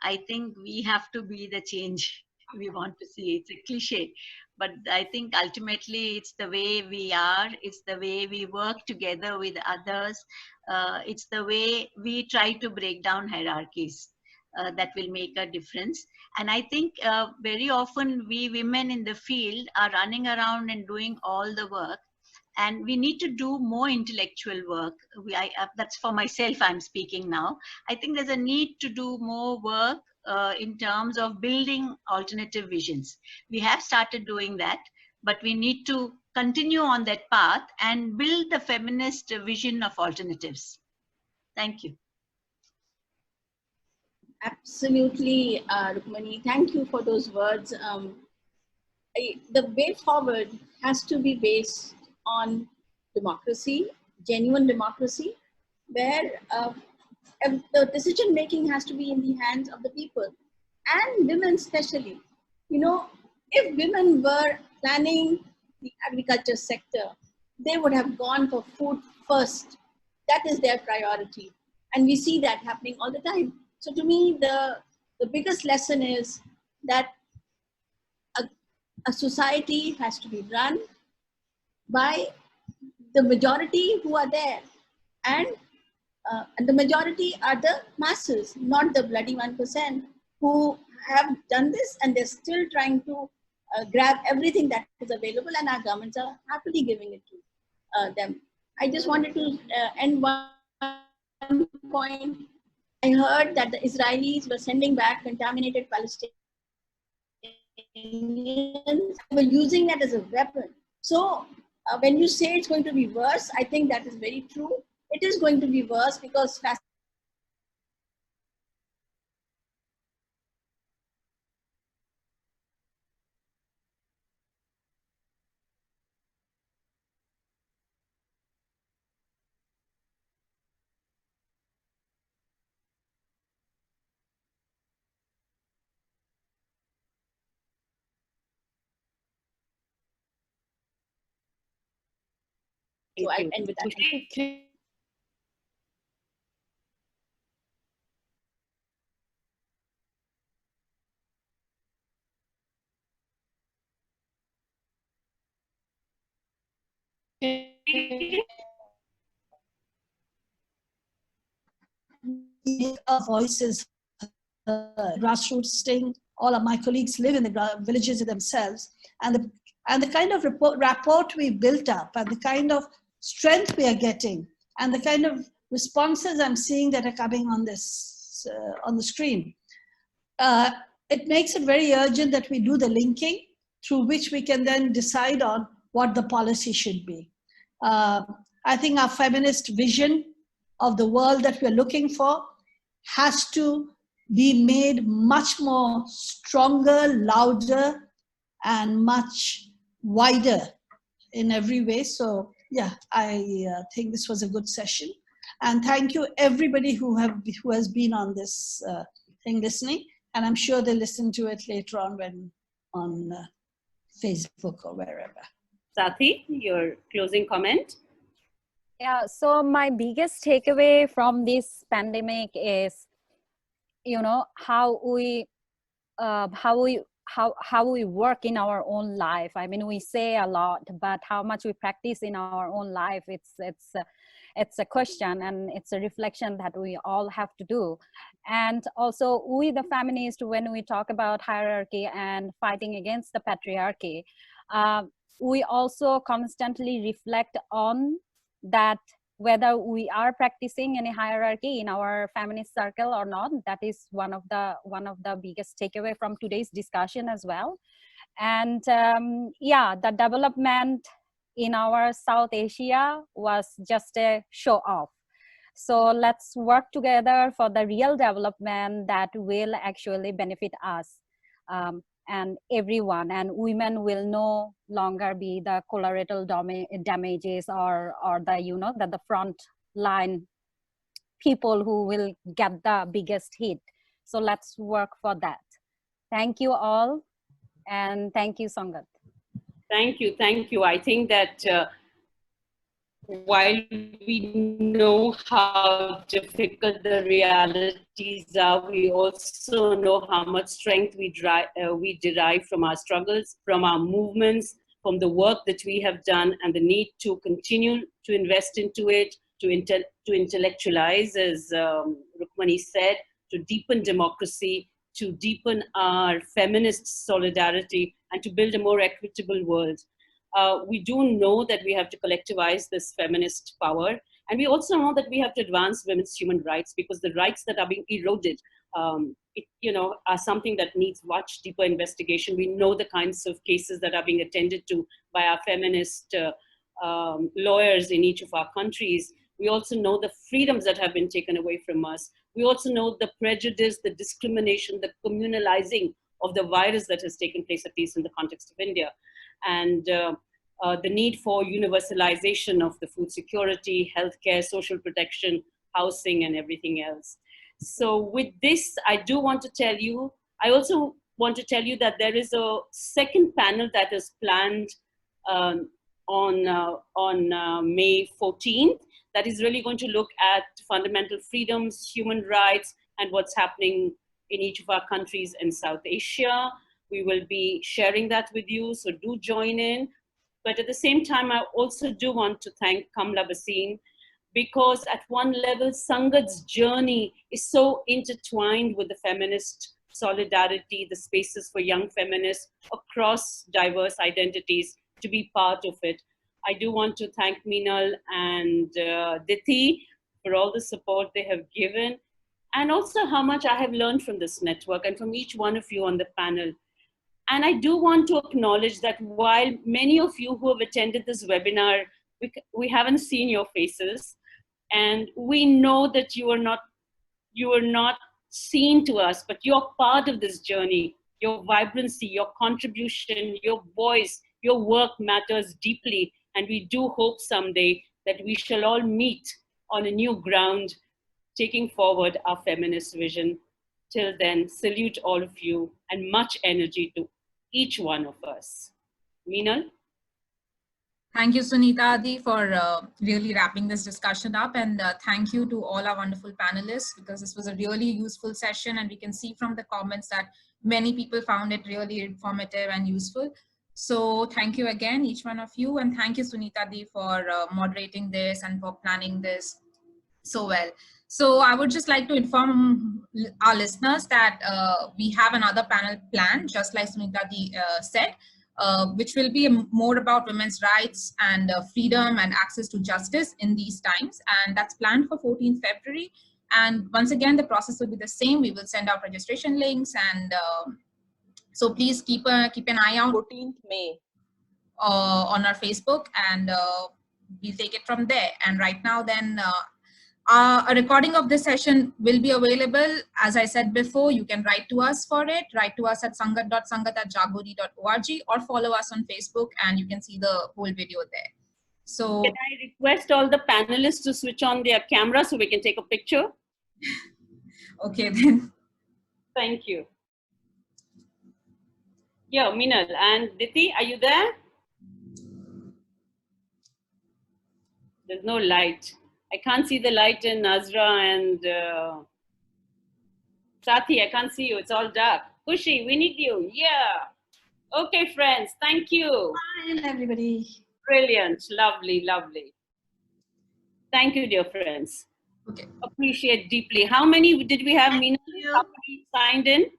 I think we have to be the change we want to see. It's a cliche, but I think ultimately it's the way we are, it's the way we work together with others, it's the way we try to break down hierarchies that will make a difference. And I think very often we women in the field are running around and doing all the work, and we need to do more intellectual work. That's for myself, I'm speaking now. I think there's a need to do more work in terms of building alternative visions. We have started doing that, but we need to continue on that path and build the feminist vision of alternatives. Thank you. Absolutely, Rukmini. Thank you for those words. The way forward has to be based on democracy, genuine democracy, where the decision making has to be in the hands of the people and women especially. You know, if women were planning the agriculture sector, they would have gone for food first. That is their priority. And we see that happening all the time. So to me, the biggest lesson is that a society has to be run by the majority who are there. And the majority are the masses, not the bloody 1% who have done this, and they're still trying to grab everything that is available, and our governments are happily giving it to them. I just wanted to end one point. I heard that the Israelis were sending back contaminated Palestinians. They were using that as a weapon. So when you say it's going to be worse, I think that is very true. It is going to be worse because so I end with that. Our voices, grassroots thing. All of my colleagues live in the villages themselves, and the kind of rapport we built up, and the kind of strength we are getting, and the kind of responses I'm seeing that are coming on this on the screen. It makes it very urgent that we do the linking through which we can then decide on what the policy should be. I think our feminist vision of the world that we're looking for has to be made much more stronger, louder, and much wider in every way. So yeah, I think this was a good session. And thank you everybody who has been on this thing listening. And I'm sure they'll listen to it later on when on Facebook or wherever. Sathi, your closing comment? Yeah, so my biggest takeaway from this pandemic is, you know, how we work in our own life. I mean, we say a lot, but how much we practice in our own life, it's a question, and it's a reflection that we all have to do. And also, we the feminists, when we talk about hierarchy and fighting against the patriarchy, we also constantly reflect on that, whether we are practicing any hierarchy in our feminist circle or not. That is one of the biggest takeaway from today's discussion as well. And yeah, the development in our South Asia was just a show off. So let's work together for the real development that will actually benefit us. and everyone, and women will no longer be the collateral damages or the the front line people who will get the biggest hit. So let's work for that. Thank you all, and thank you, Sangat. Thank you, thank you. I think that while we know how difficult the realities are, we also know how much strength we derive from our struggles, from our movements, from the work that we have done, and the need to continue to invest into it, to intellectualize, as Rukmini said, to deepen democracy, to deepen our feminist solidarity, and to build a more equitable world. We do know that we have to collectivize this feminist power. And we also know that we have to advance women's human rights, because the rights that are being eroded are something that needs much deeper investigation. We know the kinds of cases that are being attended to by our feminist lawyers in each of our countries. We also know the freedoms that have been taken away from us. We also know the prejudice, the discrimination, the communalizing of the virus that has taken place, at least in the context of India. And the need for universalization of the food security, healthcare, social protection, housing, and everything else. So with this, I do want to tell you, I also want to tell you that there is a second panel that is planned on May 14th, that is really going to look at fundamental freedoms, human rights, and what's happening in each of our countries in South Asia. We will be sharing that with you, so do join in. But at the same time, I also do want to thank Kamla Basin, because at one level, Sangat's journey is so intertwined with the feminist solidarity, the spaces for young feminists across diverse identities to be part of it. I do want to thank Meenal and Diti for all the support they have given, and also how much I have learned from this network and from each one of you on the panel. And I do want to acknowledge that while many of you who have attended this webinar, we haven't seen your faces, and we know that you are not seen to us, but you're part of this journey. Your vibrancy, your contribution, your voice, your work matters deeply. And we do hope someday that we shall all meet on a new ground, taking forward our feminist vision. Till then, salute all of you and much energy to each one of us. Meenal? Thank you, Suneeta, for really wrapping this discussion up. And thank you to all our wonderful panelists, because this was a really useful session. And we can see from the comments that many people found it really informative and useful. So thank you again, each one of you. And thank you, Suneeta, for moderating this and for planning this so well. So I would just like to inform our listeners that we have another panel planned, just like Suneeta said, which will be more about women's rights and freedom and access to justice in these times. And that's planned for 14th February. And once again, the process will be the same. We will send out registration links, and so please keep an eye out. 14th May. On our Facebook, and we'll take it from there. And right now then, a recording of this session will be available. As I said before, you can write to us for it. Write to us at sangat.sangat@jagori.org, or follow us on Facebook, and you can see the whole video there. So can I request all the panelists to switch on their camera so we can take a picture? Okay then. Thank you. Yeah, Meenal and Diti, are you there? There's no light. I can't see the light in Azra and Sathi. I can't see you. It's all dark. Khushi, we need you. Yeah. Okay, friends. Thank you. Bye, everybody. Brilliant. Lovely, lovely. Thank you, dear friends. Okay. Appreciate deeply. How many did we have, Meena? How many signed in?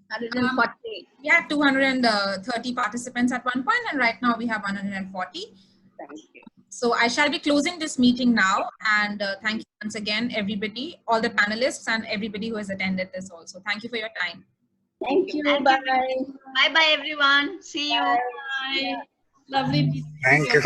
140. We had 230 participants at one point, and right now we have 140. Thank you. So I shall be closing this meeting now, and thank you once again, everybody, all the panelists and everybody who has attended this also. Thank you for your time. Thank you. Thank Bye. you. Bye-bye, everyone. See you. Bye. Bye. Lovely. Thank you.